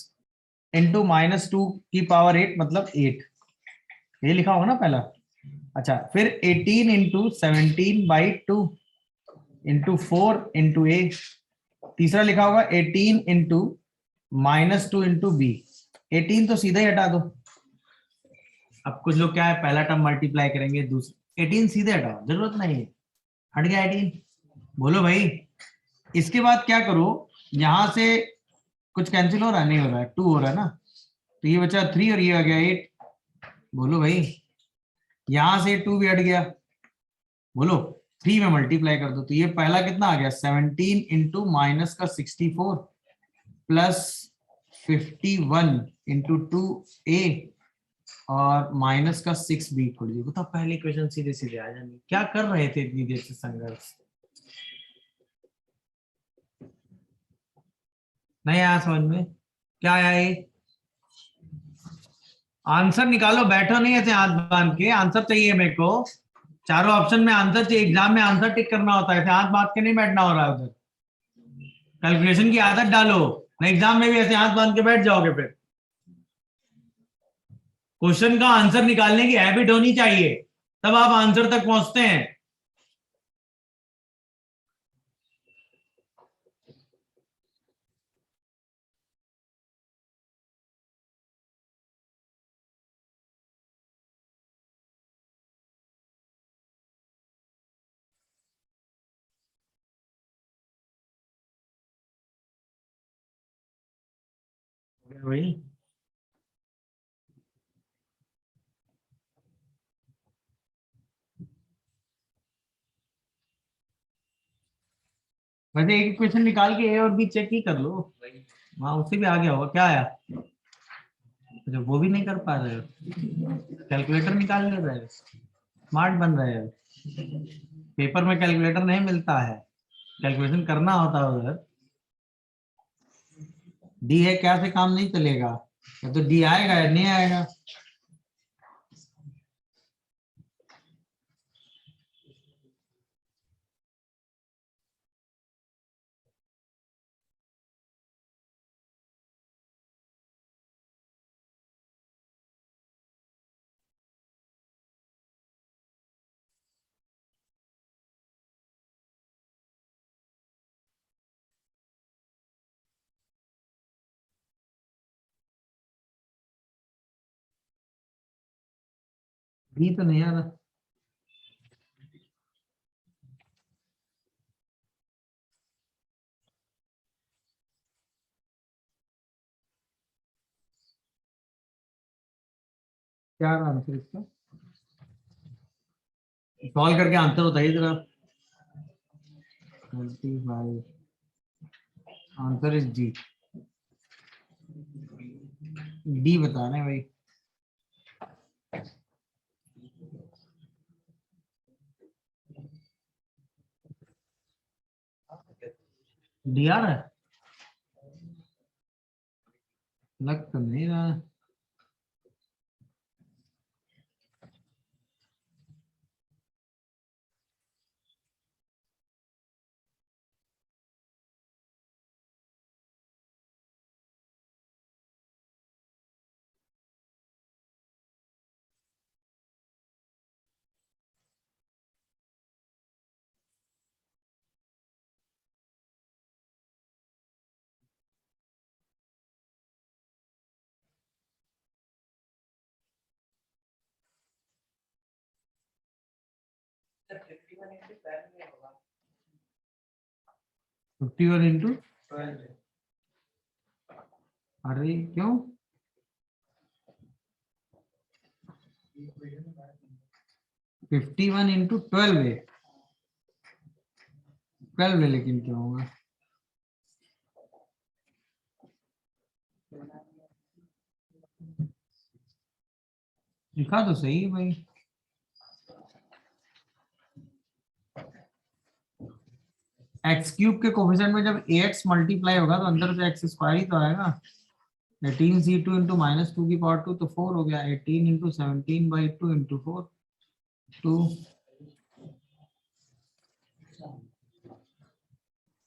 into minus 2 की पावर 8 मतलब 8, ये लिखा होगा ना पहला। अच्छा, फिर 18 इंटू 17 बाई 2 इंटू 4 इंटू ए, तीसरा लिखा होगा 18 इंटू माइनस 2 इंटू बी। 18 तो सीधा ही हटा दो। अब कुछ लोग क्या है, पहला टर्म मल्टीप्लाई करेंगे, दूसरा 18 सीधे हटाओ, जरूरत नहीं है, हट गया 18। बोलो भाई। इसके बाद क्या करो, यहां से कुछ कैंसिल हो रहा है? नहीं हो रहा है, 2 हो रहा है ना, तो ये बचा 3 और ये आ गया 8। बोलो भाई, यहां से 2 भी हट गया, बोलो 3 में मल्टीप्लाई कर दो, तो ये पहला कितना आ गया 17 इंटू माइनस का 64 प्लस 51 इंटू 2a और माइनस का 6b। खोल दिया, बताओ पहले क्वेश्चन सीधे सीधे आ जाएंगे। क्या कर रहे थे इतनी देर से संघर्ष? नहीं आया समझ में? क्या आया ये? आंसर निकालो, बैठो नहीं ऐसे हाथ बांध के, आंसर चाहिए मेरे को। चारों ऑप्शन में आंसर चाहिए, एग्जाम में आंसर टिक करना होता है, ऐसे हाथ बांध के नहीं बैठना हो रहा है उधर। कैलकुलेशन की आदत डालो, नहीं एग्जाम में भी ऐसे हाथ बांध के बैठ जाओगे फिर। क्वेश्चन का आंसर निकालने की हैबिट होनी चाहिए, तब आप आंसर तक पहुंचते हैं। वही वैसे एक क्वेश्चन निकाल के ए और बी चेक ही कर लो, वहां उससे भी आ गया होगा। क्या आया? अच्छा, वो भी नहीं कर पा रहे हो, कैलकुलेटर निकाल ले रहे हो, स्मार्ट बन रहे हो। पेपर में कैलकुलेटर नहीं मिलता है, कैलकुलेशन करना होता है उधर। डी है क्या से काम नहीं चलेगा, या तो डी आएगा या नहीं आएगा। डी तो नहीं आ रहा। क्या आंसर इसका? सॉल्व करके आंसर बताइए जरा। 25, आंसर इज डी। डी बता रहे हैं भाई। डी आ रहा है, लग तो नहीं रहा है। फिफ्टी वन इंटू, अरे क्यों? 51 इंटू 12 है, 12 है, लेकिन क्या होगा? लिखा तो सही है भाई। एक्स क्यूब के कोफिशिएंट में जब ax मल्टीप्लाई होगा तो अंदर से एक्स स्क्वायर ही तो आएगा। 18c2 इंटू माइनस 2 की पावर 2 तो 4 हो गया। 18 इंटू 17/2 इंटू 4 2।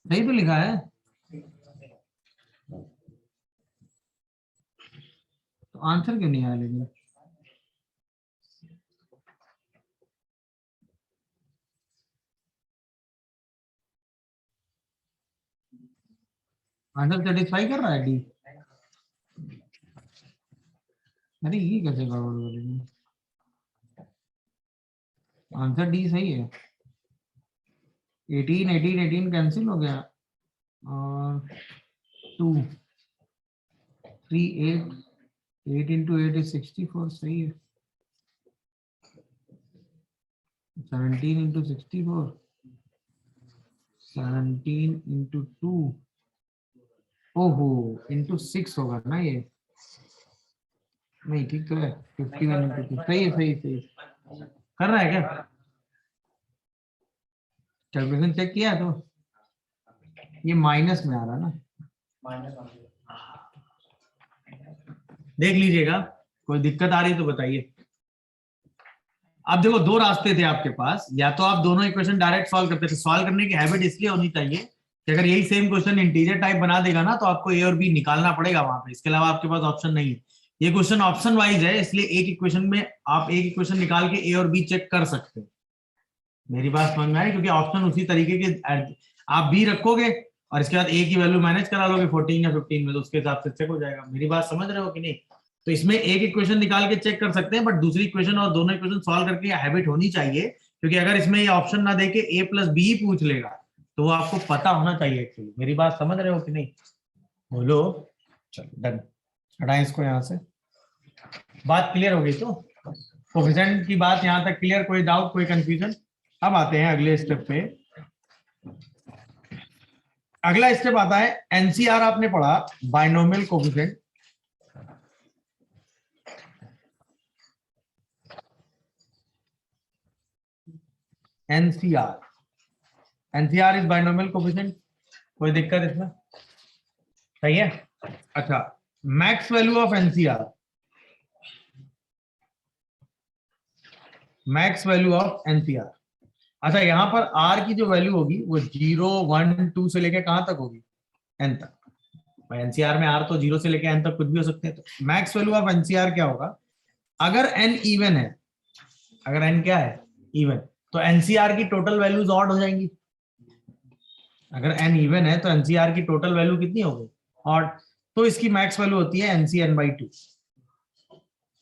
सही तो लिखा है, तो आंसर क्यों नहीं आया? लेकिन आंसर सेटिस्फाई कर रहा है डी। अरे ये कैसे गड़बड़ हो रही है? आंसर डी सही है। 18 18 18 कैंसिल हो गया और 2 8 8 into 8 is 64, सही है। 17 into 64, 17 into 2, ओहो into 6 होगा ना ये, नहीं ठीक तो है। 51 into 2, सही है सही सही। कर रहा है क्या कैलकुलेशन, चेक किया तो ये माइनस में आ रहा ना, देख लीजिएगा, कोई दिक्कत आ रही तो बताइए। अब देखो दो रास्ते थे आपके पास, या तो आप दोनों इक्वेशन डायरेक्ट सॉल्व करते थे। सॉल्व करने की हैबिट इसलिए होनी चाहिए कि अगर यही सेम क्वेश्चन इंटीजर टाइप बना देगा ना तो आपको ए और बी निकालना पड़ेगा वहां पे, इसके अलावा आपके पास ऑप्शन नहीं है। ये क्वेश्चन ऑप्शन वाइज है, इसलिए एक इक्वेशन में आप एक इक्वेशन निकाल के ए और बी चेक कर सकते हैं। मेरी बात समझ में आई, क्योंकि ऑप्शन उसी तरीके के, आप बी रखोगे और इसके बाद ए की वैल्यू मैनेज करा लोगे 14 या 15 में, तो उसके हिसाब से चेक हो जाएगा। मेरी बात समझ रहे हो कि नहीं? तो इसमें एक इक्वेशन निकाल के चेक कर सकते हैं, बट दूसरी इक्वेशन और दोनों इक्वेशन सॉल्व करके हैबिट होनी चाहिए, क्योंकि अगर इसमें ये ऑप्शन ना देके ए प्लस बी पूछ लेगा तो वो आपको पता होना चाहिए एक्चुअली। मेरी बात समझ रहे हो कि नहीं? बोलो। चलो डन, हटाएं इसको यहाँ से। बात क्लियर हो गई तो कोफिशिएंट की बात यहाँ तक क्लियर? कोई डाउट, कोई कंफ्यूजन? अब आते हैं अगले स्टेप पे। अगला स्टेप आता है एनसीआर, आपने पढ़ा binomial coefficient. NCR, NCR is binomial coefficient, कोई दिक्कत इसमें? सही है। अच्छा, max value of NCR, max value of NCR. अच्छा, यहां पर आर की जो वैल्यू होगी वो 0 1 2 से लेके कहां तक होगी? एन तक। एनसीआर में आर तो 0 से लेके एन तक कुछ भी हो सकते हैं। तो मैक्स वैल्यू ऑफ एनसीआर क्या होगा? अगर एन इवन है, अगर एन क्या है? इवन, तो एनसीआर की टोटल वैल्यूज ऑड हो जाएंगी। अगर एन इवन है तो एनसीआर की टोटल वैल्यू कितनी होगी? ऑड। तो इसकी मैक्स वैल्यू होती है एनसी एन बाई 2।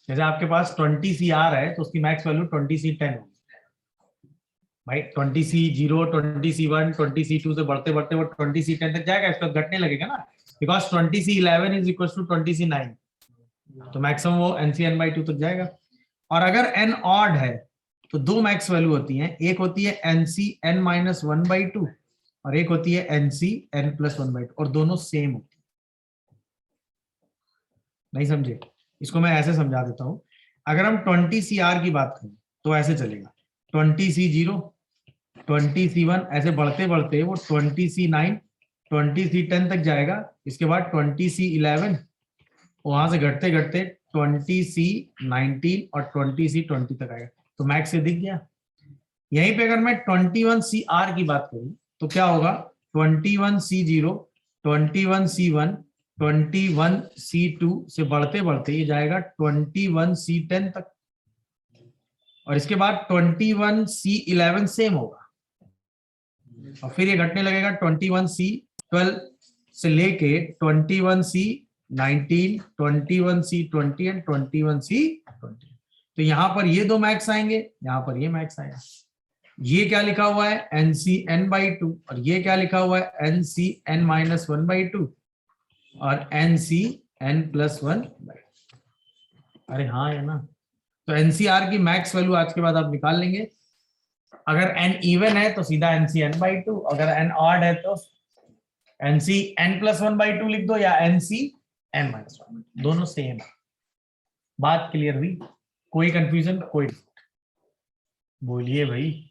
जैसे आपके पास 20 सी आर है तो उसकी मैक्स वैल्यू 20 सी 10 होगी भाई। 20 सी 0, 20 सी 1, 20 सी 2 से बढ़ते बढ़ते वो 20 सी 10 तक जाएगा, इसका घटने लगेगा ना, because 20 C 11 is equal to 20 C 9, तो मैक्सिमम वो एनसी एन बाई 2 तक जाएगा। और अगर एन ऑड है तो दो मैक्स वैल्यू होती हैं, एक होती है एनसी एन माइनस 1 बाई 2 और एक होती है एनसी एन प्लस 1 बाई 2, और दोनों सेम होती है। नहीं समझे? इसको मैं ऐसे समझा देता हूं। अगर हम 20 सी आर की बात करें तो ऐसे चलेगा, 20 सी 0, 20 सी 1, ऐसे बढ़ते बढ़ते वो 20 सी 9, 20 सी 10 तक जाएगा। इसके बाद 20 सी 11, वहां से घटते घटते 20 सी 19 और 20 सी 20 तक आएगा। तो मैक्स से दिख गया। यहीं पे अगर मैं 21 सी आर की बात करूं तो क्या होगा? 21 सी 0, 21 सी 1, 21 सी 2 से बढ़ते बढ़ते ये जाएगा 21 सी 10 तक, और इसके बाद 21 सी 11 सेम होगा, और फिर ये घटने लगेगा 21 सी 12 से लेके 21 सी 19, 21 सी 20 एंड 21 सी 20। तो यहां पर ये दो मैक्स आएंगे, यहां पर ये मैक्स आएगा। ये क्या लिखा हुआ है? एन सी एन बाई 2, और ये क्या लिखा हुआ है? N C n minus 1 by 2 और n C n plus 1 by. अरे हाँ है ना। तो एनसीआर की मैक्स वैल्यू आज के बाद आप निकाल लेंगे। अगर एन इवन है तो सीधा एनसी एन बाई 2, अगर एन ऑड है तो एनसी एन प्लस 1 बाई 2 लिख दो, या एनसी एन माइनस 1, दोनों सेम है। बात क्लियर हुई? कोई कंफ्यूजन? कोई? बोलिए भाई।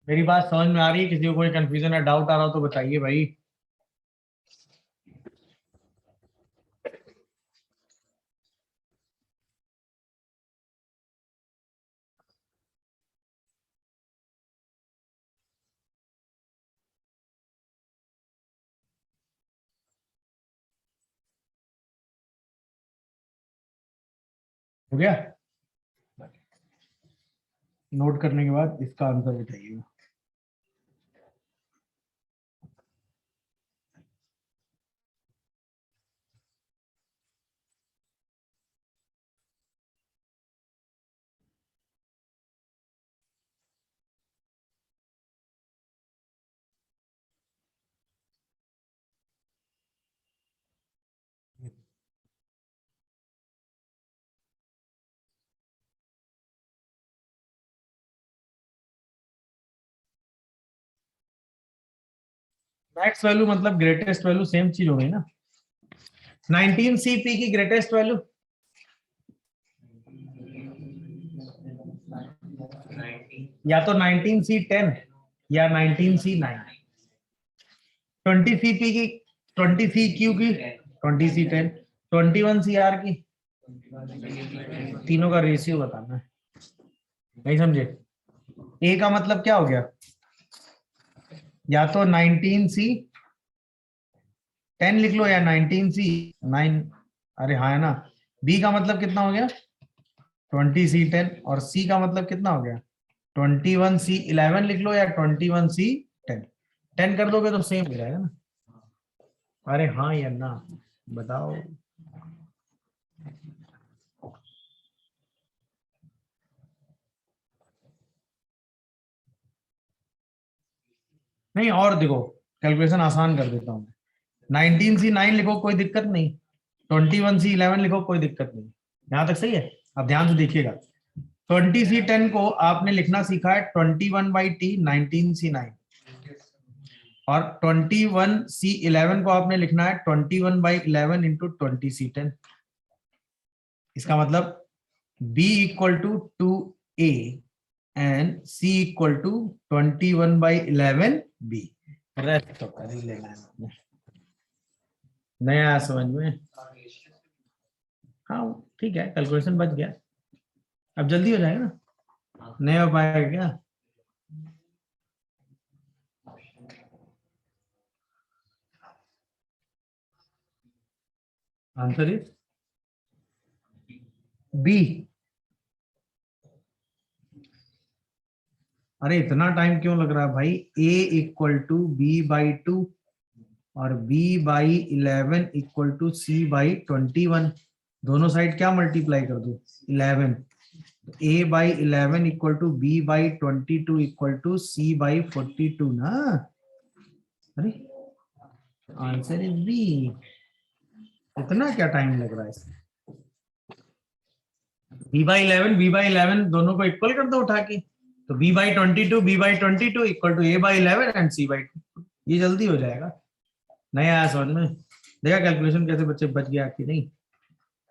मेरी बात समझ में आ रही है? किसी को कोई कंफ्यूजन या डाउट आ रहा हो तो बताइए भाई। हो गया? नोट करने के बाद इसका आंसर बताइएगा। मैक्स वैल्यू मतलब ग्रेटेस्ट वैल्यू, सेम चीज हो गई ना। 19CP की ग्रेटेस्ट वैल्यू या तो 19C10 या 19C9। 20CP की 20CQ की 20C10, 21CR की, तीनों का रेशियो बताना है। नहीं समझे? ए का मतलब क्या हो गया, या तो 19C10 लिख लो या 19C9। अरे हाँ है ना। बी का मतलब कितना हो गया 20C10, और सी का मतलब कितना हो गया 21C11 लिख लो या 21C10। 10 कर दोगे तो सेम हो जाएगा ना। अरे हाँ या ना बताओ। नहीं और देखो, कैलकुलेशन आसान कर देता हूँ। 19C9 लिखो कोई दिक्कत नहीं, 21C11 लिखो कोई दिक्कत नहीं। यहां तक सही है। अब ध्यान से देखिएगा, 20C10 को आपने लिखना सीखा है 21/T 19C9, और 21C11 को आपने लिखना है 21/11 इंटू 20C10। इसका मतलब B equal to 2A and C equal to 21/11 B। Rest तो कर ही लेना है आपने। नया समझ में? हाँ ठीक है, कैलकुलेशन बच गया। अब जल्दी हो जाएगा ना, नहीं हो पाएगा क्या? Answer is b. अरे इतना टाइम क्यों लग रहा है भाई? A इक्वल टू B/2 और B/11 इक्वल टू C/21। दोनों साइड क्या मल्टीप्लाई कर दो 11। A/11 equal to B/22 equal to C/42 ना। अरे आंसर इज बी। इतना क्या टाइम लग रहा है इसमें? B/11 दोनों को इक्वल कर दो उठा के, तो B/22 equal to A/11 and C/2। ये जल्दी हो जाएगा। नहीं आया समझ में? देखा कैलकुलेशन कैसे बच्चे बच गया कि नहीं?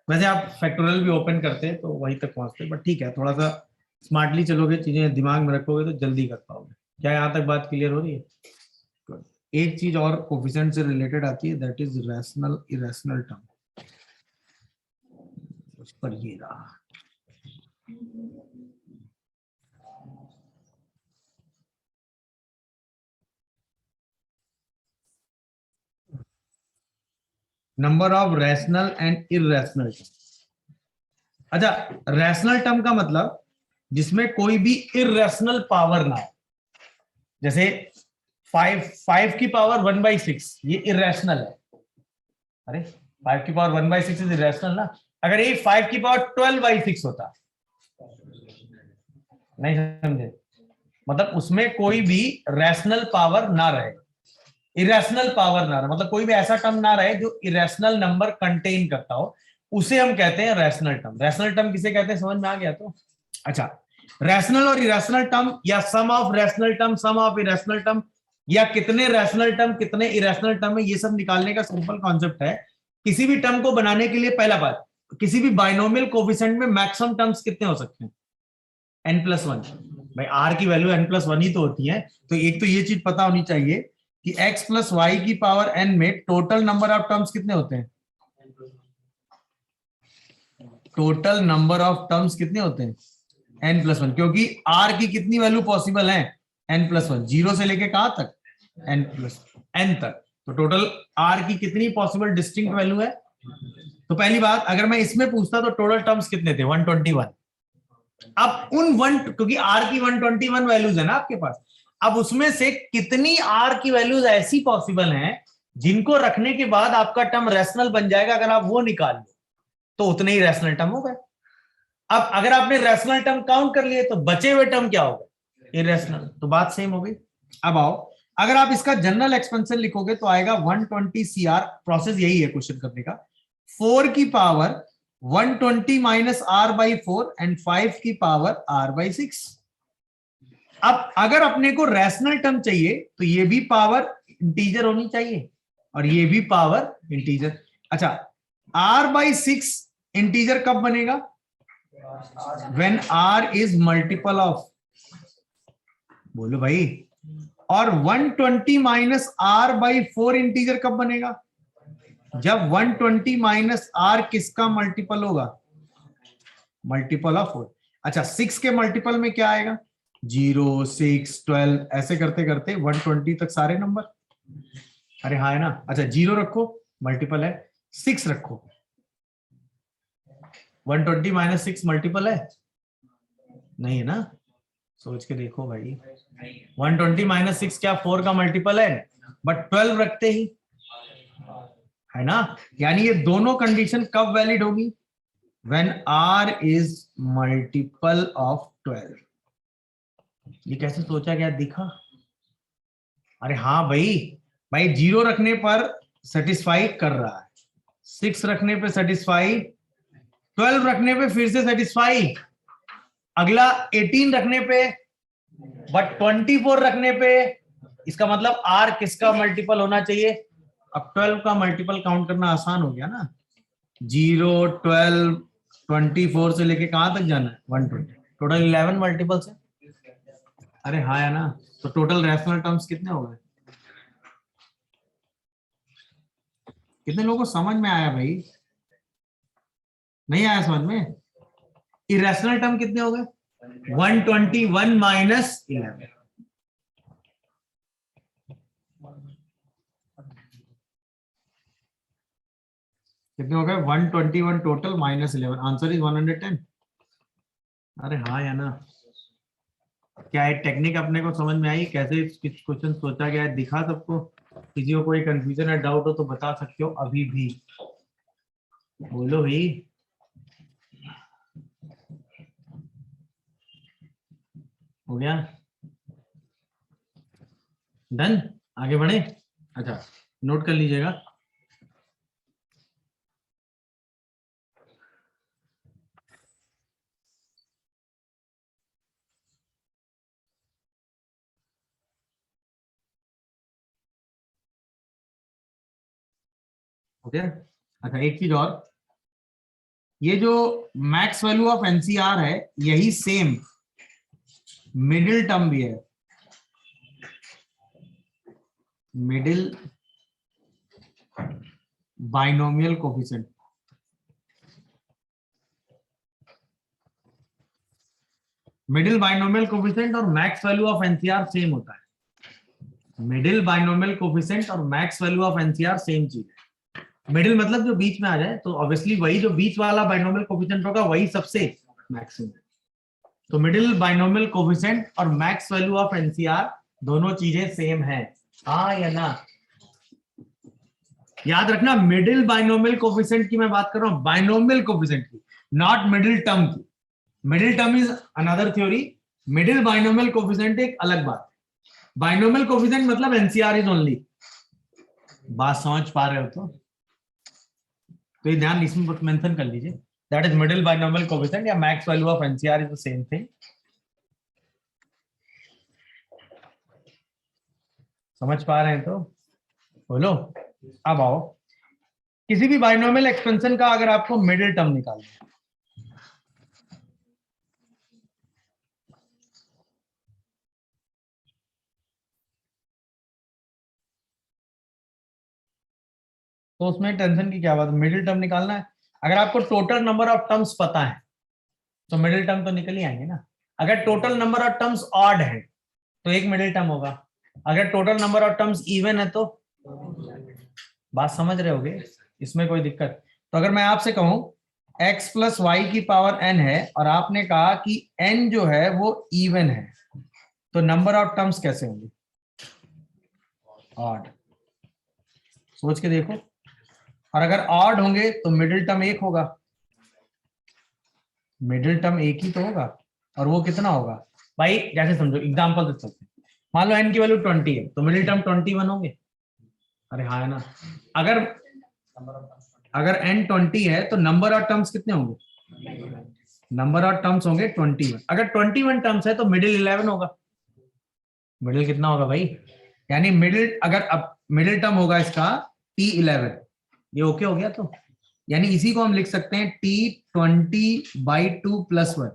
वैसे आप फैक्टोरियल भी ओपन करते तो वहीं तक पहुंचते, बट ठीक है, थोड़ा सा स्मार्टली चलोगे, चीजें दिमाग में रखोगे तो जल्दी कर पाओगे। क्या यहाँ तक बात क्लियर हो रही है? Good. एक चीज और कोफिशिएंट से रिलेटेड आती है, that is rational irrational term. उस पर ये रहा। Number of rational and irrational term. अच्छा, रैशनल टर्म का मतलब जिसमें कोई भी इरेशनल पावर ना हो। जैसे 5 की पावर 1/6, ये इरेशनल है। अरे 5 की पावर 1/6 इज इरेशनल ना। अगर ये 5 की पावर 12/6 होता, नहीं समझे? मतलब उसमें कोई भी रैशनल पावर ना रहे, इरेशनल पावर ना रहे, मतलब कोई भी ऐसा टर्म ना रहे जो इरेशनल नंबर कंटेन करता हो, उसे हम कहते हैं रैशनल टर्म। रैशनल टर्म किसे कहते हैं समझ में आ गया? तो अच्छा, रैशनल और इरेशनल टर्म या sum of rational term, sum of irrational term, या कितने रैशनल टर्म कितने इरेशनल टर्म है, ये सब निकालने का सिंपल कॉन्सेप्ट है। किसी भी टर्म को बनाने के लिए पहला बात, किसी भी बाइनोमियल कोफिशिएंट में मैक्सिमम टर्म्स कितने हो सकते हैं? n+1। भाई r की वैल्यू n+1 ही तो होती है, तो एक तो ये चीज पता होनी चाहिए कि x + y की पावर n में टोटल नंबर ऑफ टर्म्स कितने होते हैं? टोटल नंबर ऑफ टर्म्स कितने होते हैं? n+1, क्योंकि r की कितनी वैल्यू पॉसिबल है? n+1, 0 से लेके कहां तक? n तक। तो टोटल r की कितनी पॉसिबल डिस्टिंक्ट वैल्यू है? तो पहली बात, अगर मैं इसमें पूछता तो टोटल टर्म्स कितने थे? 121। अब उन क्योंकि r की 121 वैल्यूज है ना आपके पास, अब उसमें से कितनी r की वैल्यूज ऐसी पॉसिबल हैं जिनको रखने के बाद आपका टर्म रैशनल बन जाएगा? अगर आप वो निकाल लो तो उतने ही रैशनल टर्म हो गए। अब अगर आपने रैशनल टर्म काउंट कर लिए तो बचे हुए टर्म क्या हो गए? इरेशनल। तो बात सेम हो गई। अब आओ, अगर आप इसका जनरल एक्सपेंशन लिखोगे तो आएगा 120 CR। प्रोसेस यही है क्वेश्चन करने का। 4 की पावर 120 माइनस r/4 एंड 5 की पावर r/6। अब अगर अपने को रैशनल टर्म चाहिए तो ये भी पावर इंटीजर होनी चाहिए और ये भी पावर इंटीजर। अच्छा, r/6 इंटीजर कब बनेगा? When r is multiple of, बोलो भाई। और 120 माइनस r/4 इंटीजर कब बनेगा? जब 120 माइनस r किसका मल्टीपल होगा? Multiple of 4। अच्छा, 6 के मल्टीपल में क्या आएगा? 0, 6, 12 ऐसे करते करते 120 तक सारे नंबर। अरे हाँ है ना। अच्छा, 0 रखो, मल्टीपल है। 6 रखो, 120 माइनस 6 मल्टीपल है? नहीं है ना, सोच के देखो भाई। 120 माइनस 6 क्या 4 का मल्टीपल है? बट 12 रखते ही, है ना। यानी ये दोनों कंडीशन कब वैलिड होगी? When r is multiple of 12। ये कैसे सोचा गया, दिखा? अरे हाँ भाई, भाई 0 रखने पर सेटिस्फाई कर रहा है, 6 रखने पे सेटिस्फाई, 12 रखने पे फिर से सेटिस्फाई, अगला 18 रखने पे, बट 24 रखने पे। इसका मतलब r किसका मल्टीपल होना चाहिए? अब 12 का मल्टीपल काउंट करना आसान हो गया ना। 0, 12, 24 से लेके कहां तक जाना है? 120, टोटल 11 मल्टीपल से। अरे हाँ है ना। तो टोटल रैशनल टर्म्स कितने हो गए? कितने लोगों को समझ में आया भाई? नहीं आया समझ में? इरेशनल टर्म कितने हो गए? 121 माइनस 11। कितने हो गए? 121 टोटल माइनस 11, आंसर इज 110। अरे हाँ या ना। क्या है टेक्निक अपने को समझ में आई? कैसे क्वेश्चन सोचा गया है, दिखा सबको? किसी को कोई कंफ्यूजन या डाउट हो तो बता सकते हो अभी भी, बोलो भाई। हो गया? डन, आगे बढ़े। अच्छा, नोट कर लीजिएगा। ओके, अच्छा एक चीज और, ये जो मैक्स वैल्यू ऑफ एनसीआर है, यही सेम मिडिल टर्म भी है। Middle binomial coefficient, middle binomial coefficient और max value of nCr same होता है। मिडिल बाइनोमियल कोफिशिएंट और max value of nCr same चीज है। मिडिल मतलब जो बीच में आ जाए, तो ऑब्वियसली वही जो बीच वाला बाइनोमियल कोफिशिएंट होगा वही सबसे मैक्सिमम है। तो मिडिल बाइनोमियल कोफिशिएंट और मैक्स वैल्यू ऑफ एनसीआर दोनों चीजें सेम है, हाँ या ना? याद रखना, मिडिल बाइनोमियल कोफिशिएंट की मैं बात कर रहा हूं, बाइनोमियल कोफिशिएंट की, नॉट मिडिल टर्म की। Middle term is another theory, middle binomial coefficient एक अलग बात है। बाइनोमियल कोफिशिएंट मतलब एनसीआर इज ओनली। बात समझ पा रहे हो तो ये ध्यान इसमें मेंशन कर लीजिए, that is middle binomial coefficient या max value of nCr is the same thing. समझ पा रहे हैं तो बोलो। अब आओ, किसी भी बाइनोमियल एक्सपेंशन का अगर आपको मिडिल टर्म निकालना है, तो उसमें टेंशन की क्या बात है? मिडिल टर्म निकालना है। अगर आपको टोटल नंबर ऑफ टर्म्स पता है तो मिडिल टर्म तो निकल ही आएंगे ना। अगर total number of terms odd है तो एक मिडिल टर्म होगा, अगर total number of terms even है तो। बात समझ रहे होगे, इसमें कोई दिक्कत? तो अगर मैं आपसे कहूं x प्लस वाई की पावर n है और आपने कहा कि n जो है वो इवन है, तो नंबर ऑफ टर्म्स कैसे होंगे? ऑड। सोच के देखो। और अगर ऑड होंगे तो मिडिल टर्म एक होगा, मिडिल टर्म एक ही तो होगा, और वो कितना होगा भाई? जैसे समझो, एग्जांपल दे सकते हैं, मान लो n की वैल्यू 20 है तो मिडिल टर्म 21 होंगे। अरे हाँ है ना। अगर n 20 है तो नंबर ऑफ टर्म्स कितने होंगे? नंबर ऑफ टर्म्स होंगे 21। अगर 21 टर्म्स है तो मिडिल 11 होगा। मिडिल कितना होगा भाई? यानी मिडिल, अगर अब मिडिल टर्म होगा इसका T11, ये ओके हो गया। तो यानी इसी को हम लिख सकते हैं T20/2 + 1,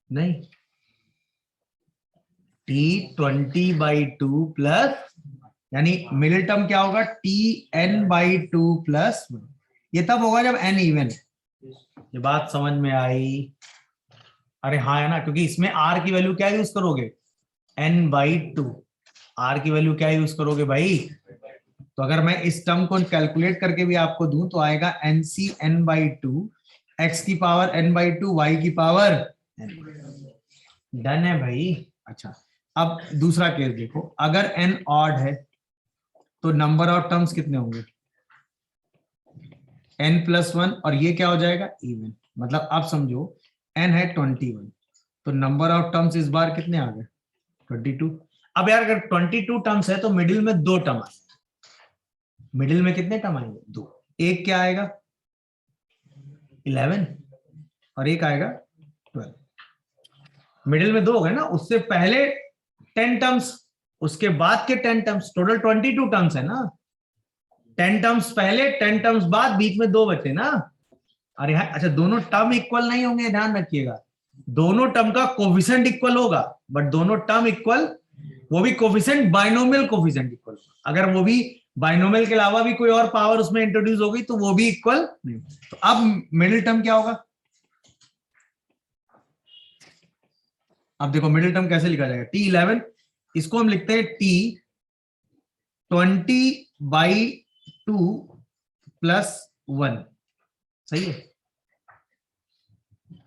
नहीं T20/2 प्लस, यानी मिडिल टर्म क्या होगा Tn/2 + 1। ये तब होगा जब n इवन। ये बात समझ में आई? अरे हाँ है ना, क्योंकि इसमें r की वैल्यू क्या यूज करोगे, n/2। r की वैल्यू क्या यूज करोगे भाई? तो अगर मैं इस टर्म को कैलकुलेट करके भी आपको दूं तो आएगा nc n/2, x की पावर n/2, y की पावर n। डन है भाई। अच्छा, अब दूसरा केस देखो, अगर n ऑड है तो नंबर ऑफ टर्म्स कितने होंगे, n+1, और ये क्या हो जाएगा इवन। मतलब आप समझो n है 21, तो नंबर ऑफ टर्म्स इस बार कितने आ गए 22। अब यार अगर 22 टर्म्स है तो मिडिल में 2 टर्म आएंगे। मिडिल में कितने टर्म आएंगे, 2। एक क्या आएगा 11 और एक आएगा 12। मिडिल में 2 हो गए ना, उससे पहले 10 टर्म्स, उसके बाद के 10 टर्म्स, टोटल 22 टर्म्स है ना। 10 टर्म्स पहले, 10 टर्म्स बाद, बीच में 2 बचे ना। अरे हाँ, अच्छा दोनों टर्म इक्वल नहीं होंगे, ध्यान रखिएगा। दोनों टर्म का कोफिशिएंट इक्वल होगा, बट दोनों टर्म इक्वल, वो भी कोफिशिएंट बाइनोमियल कोफिशिएंट इक्वल। अगर वो भी बाइनोमियल के अलावा भी कोई और पावर उसमें इंट्रोड्यूस हो गई तो वो भी इक्वल नहीं। तो अब मिडिल टर्म क्या होगा, अब देखो मिडिल टर्म कैसे लिखा जाएगा, T11, इसको हम लिखते हैं T20/2 + 1। सही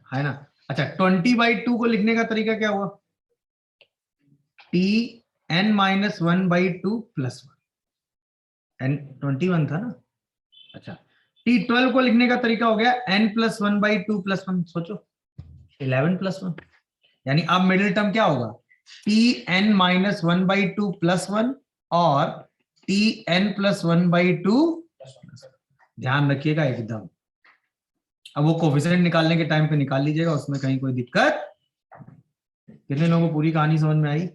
है ना। अच्छा 20/2 को लिखने का तरीका क्या हुआ, Tn-1/2 + 1, n 21 था ना। अच्छा T12 को लिखने का तरीका हो गया n+1/2 + 1, सोचो 11 + 1। यानी अब मिडिल टर्म क्या होगा Tn-1/2 + 1 और Tn+1/2। ध्यान रखिएगा एकदम। अब वो कोफिशिएंट निकालने के टाइम पे निकाल लीजिएगा, उसमें कहीं कोई दिक्कत। कितने लोगों को पूरी कहानी समझ में आई?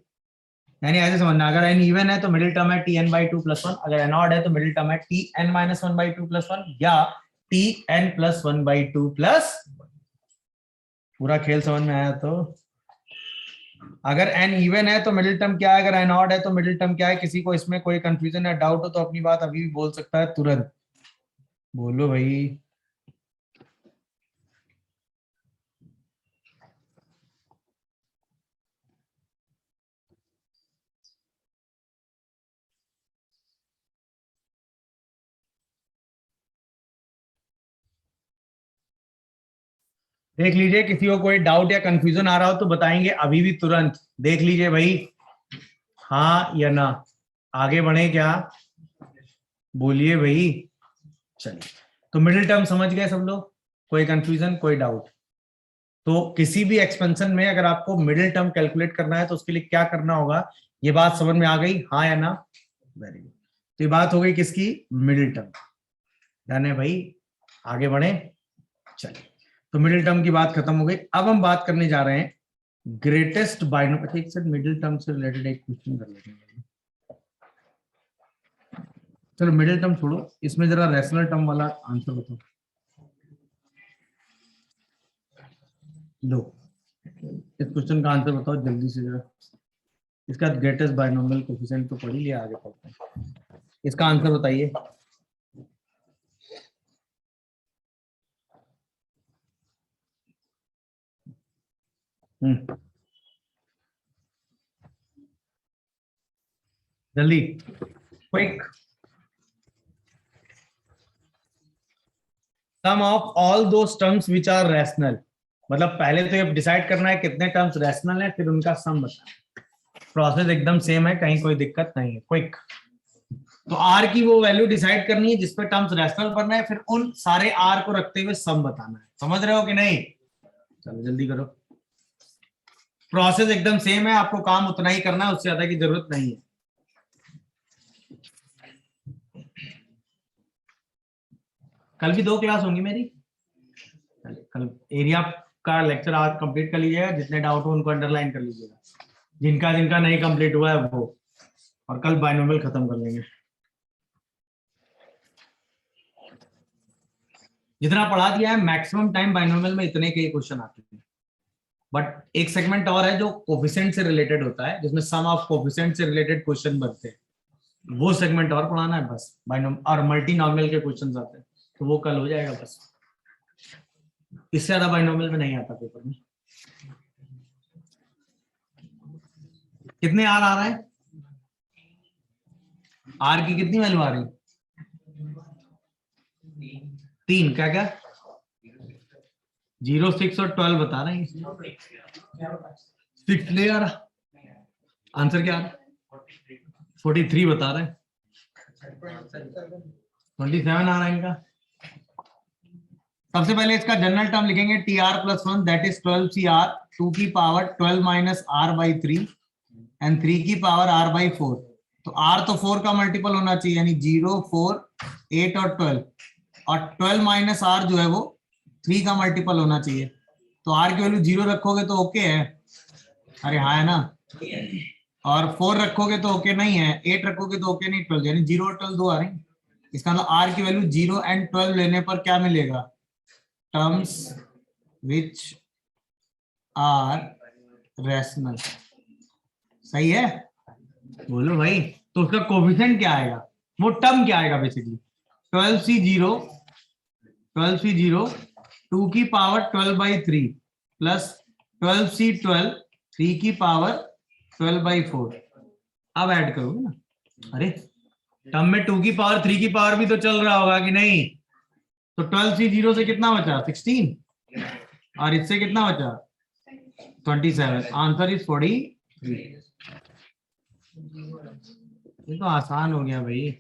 यानी ऐसे समझना, अगर n इवन है तो मिडिल टर्म है Tn/2 + 1, अगर n ऑड है तो मिडिल टर्म है Tn-1/2 + 1 या Tn+1/2 +। पूरा खेल समझ में आया? तो अगर n इवन है तो मिडिल टर्म क्या है, अगर n ऑड है तो मिडिल टर्म क्या है। किसी को इसमें कोई कंफ्यूजन या डाउट हो तो अपनी बात अभी भी बोल सकता है, तुरंत बोलो भाई। देख लीजिए, किसी को कोई डाउट या कंफ्यूजन आ रहा हो तो बताएंगे अभी भी, तुरंत देख लीजिए भाई, हाँ या ना। आगे बढ़े क्या, बोलिए भाई। चलिए, तो मिडिल टर्म समझ गए सब लोग, कोई कंफ्यूजन कोई डाउट? तो किसी भी एक्सपेंशन में अगर आपको मिडिल टर्म कैलकुलेट करना है तो उसके लिए क्या करना होगा, ये बात समझ में आ गई, हाँ या ना? Very good. तो ये बात हो गई किसकी, मिडिल टर्म। डन है भाई, आगे बढ़े। चलिए, तो मिडिल टर्म की बात खत्म हो गई। अब हम बात करने जा रहे हैं ग्रेटेस्ट बाइनोमियल। एक सेकंड, मिडिल टर्म से रिलेटेड एक क्वेश्चन कर लेते हैं। चलो मिडिल टर्म छोड़ो, इसमें जरा रैशनल टर्म वाला आंसर बताओ। लो, इस क्वेश्चन का आंसर बताओ जल्दी से जरा। इसका ग्रेटेस्ट बाइनोमियल कोफिशिएंट तो पढ़ ही लिया, आगे पढ़ते हैं। इसका आंसर बताइए। जल्दी, quick. Sum of all those terms which are rational. मतलब पहले तो ये डिसाइड करना है कितने टर्म्स रैशनल है, फिर उनका सम बताना। प्रोसेस एकदम सेम है, कहीं कोई दिक्कत नहीं है, क्विक। तो आर की वो वैल्यू डिसाइड करनी है जिसपे टर्म्स रैशनल बनना है, फिर उन सारे आर को रखते हुए सम बताना है। समझ रहे हो कि नहीं? चलो जल्दी करो। प्रोसेस एकदम सेम है, आपको काम उतना ही करना है, उससे ज्यादा की जरूरत नहीं है। कल भी 2 क्लास होंगी मेरी। कल एरिया का लेक्चर आज कंप्लीट कर लीजिएगा, जितने डाउट हो उनको अंडरलाइन कर लीजिएगा, जिनका जिनका नहीं कंप्लीट हुआ है वो, और कल बायनोमियल खत्म कर लेंगे। जितना पढ़ा दिया है मैक्सिमम टाइम बायनोमियल में इतने के क्वेश्चन आते हैं, बट एक सेगमेंट और है जो कोफिशिएंट से रिलेटेड होता है, जिसमें सम ऑफ कोफिशिएंट से रिलेटेड क्वेश्चन बनते हैं, वो सेगमेंट और पढ़ाना है बस। बायनोम और मल्टी नॉर्मल के क्वेश्चन आते हैं, तो वो कल हो जाएगा बस। इससे ज्यादा बायनोमियल में नहीं आता पेपर में। कितने आर आ रहा है? आर की कितनी वैल्यू आ रही? 3। क्या क्या? 0, 6 और 12 बता रहे हैं। 6 ले आ रहा, आंसर क्या आ रहा? 43 बता रहे हैं। 27 आ रहा है इनका। सबसे पहले इसका जनरल टर्म लिखेंगे TR+1 दैट इज 12CR 2 की पावर 12 माइनस R/3 एंड 3 की पावर R/4। तो R तो 4 का मल्टीपल होना चाहिए, यानी 0, 4, 8 और 12, और 12 माइनस R जो है वो 3 का मल्टीपल होना चाहिए। तो R की वैल्यू 0 रखोगे तो ओके है, अरे हाँ है ना, और 4 रखोगे तो ओके नहीं है, 8 रखोगे तो ओके नहीं, 12 यानी 0 और 12 दो आ रही। इसका मतलब R की वैल्यू 0 एंड 12 लेने पर क्या मिलेगा? Terms which are rational. सही है, बोलो भाई। तो उसका कोफिशिएंट क्या आएगा, वो टर्म क्या आएगा बेसिकली? 12C0 2 की पावर 12/3 प्लस 12C12 3 की पावर 12/4। अब ऐड करोगे ना, अरे टर्म में 2 की पावर 3 की पावर भी तो चल रहा होगा कि नहीं? तो 12C0 से कितना बचा? 16, और इससे कितना बचा? 27। Answer is 43। ये तो आसान हो गया भाई।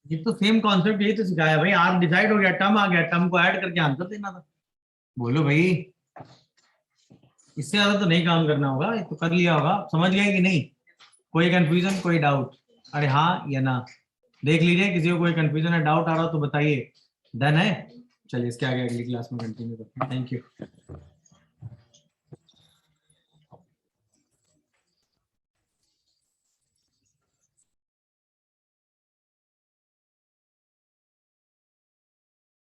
ये तो सेम कॉन्सेप्ट, यही तो सिखाया भाई। आर डिसाइड हो गया, टर्म आ गया, टर्म को ऐड करके आंसर देना था। बोलो भाई, इससे ज्यादा तो नहीं काम करना होगा, ये तो कर लिया होगा। समझ गए कि नहीं? कोई कंफ्यूजन, कोई डाउट? अरे हाँ या ना देख लीजिए, किसी को कोई कंफ्यूजन है, डाउट आ रहा हो तो बताइए। डन है, चलिए इसके आगे अगली क्लास में कंटिन्यू करते हैं। Thank you.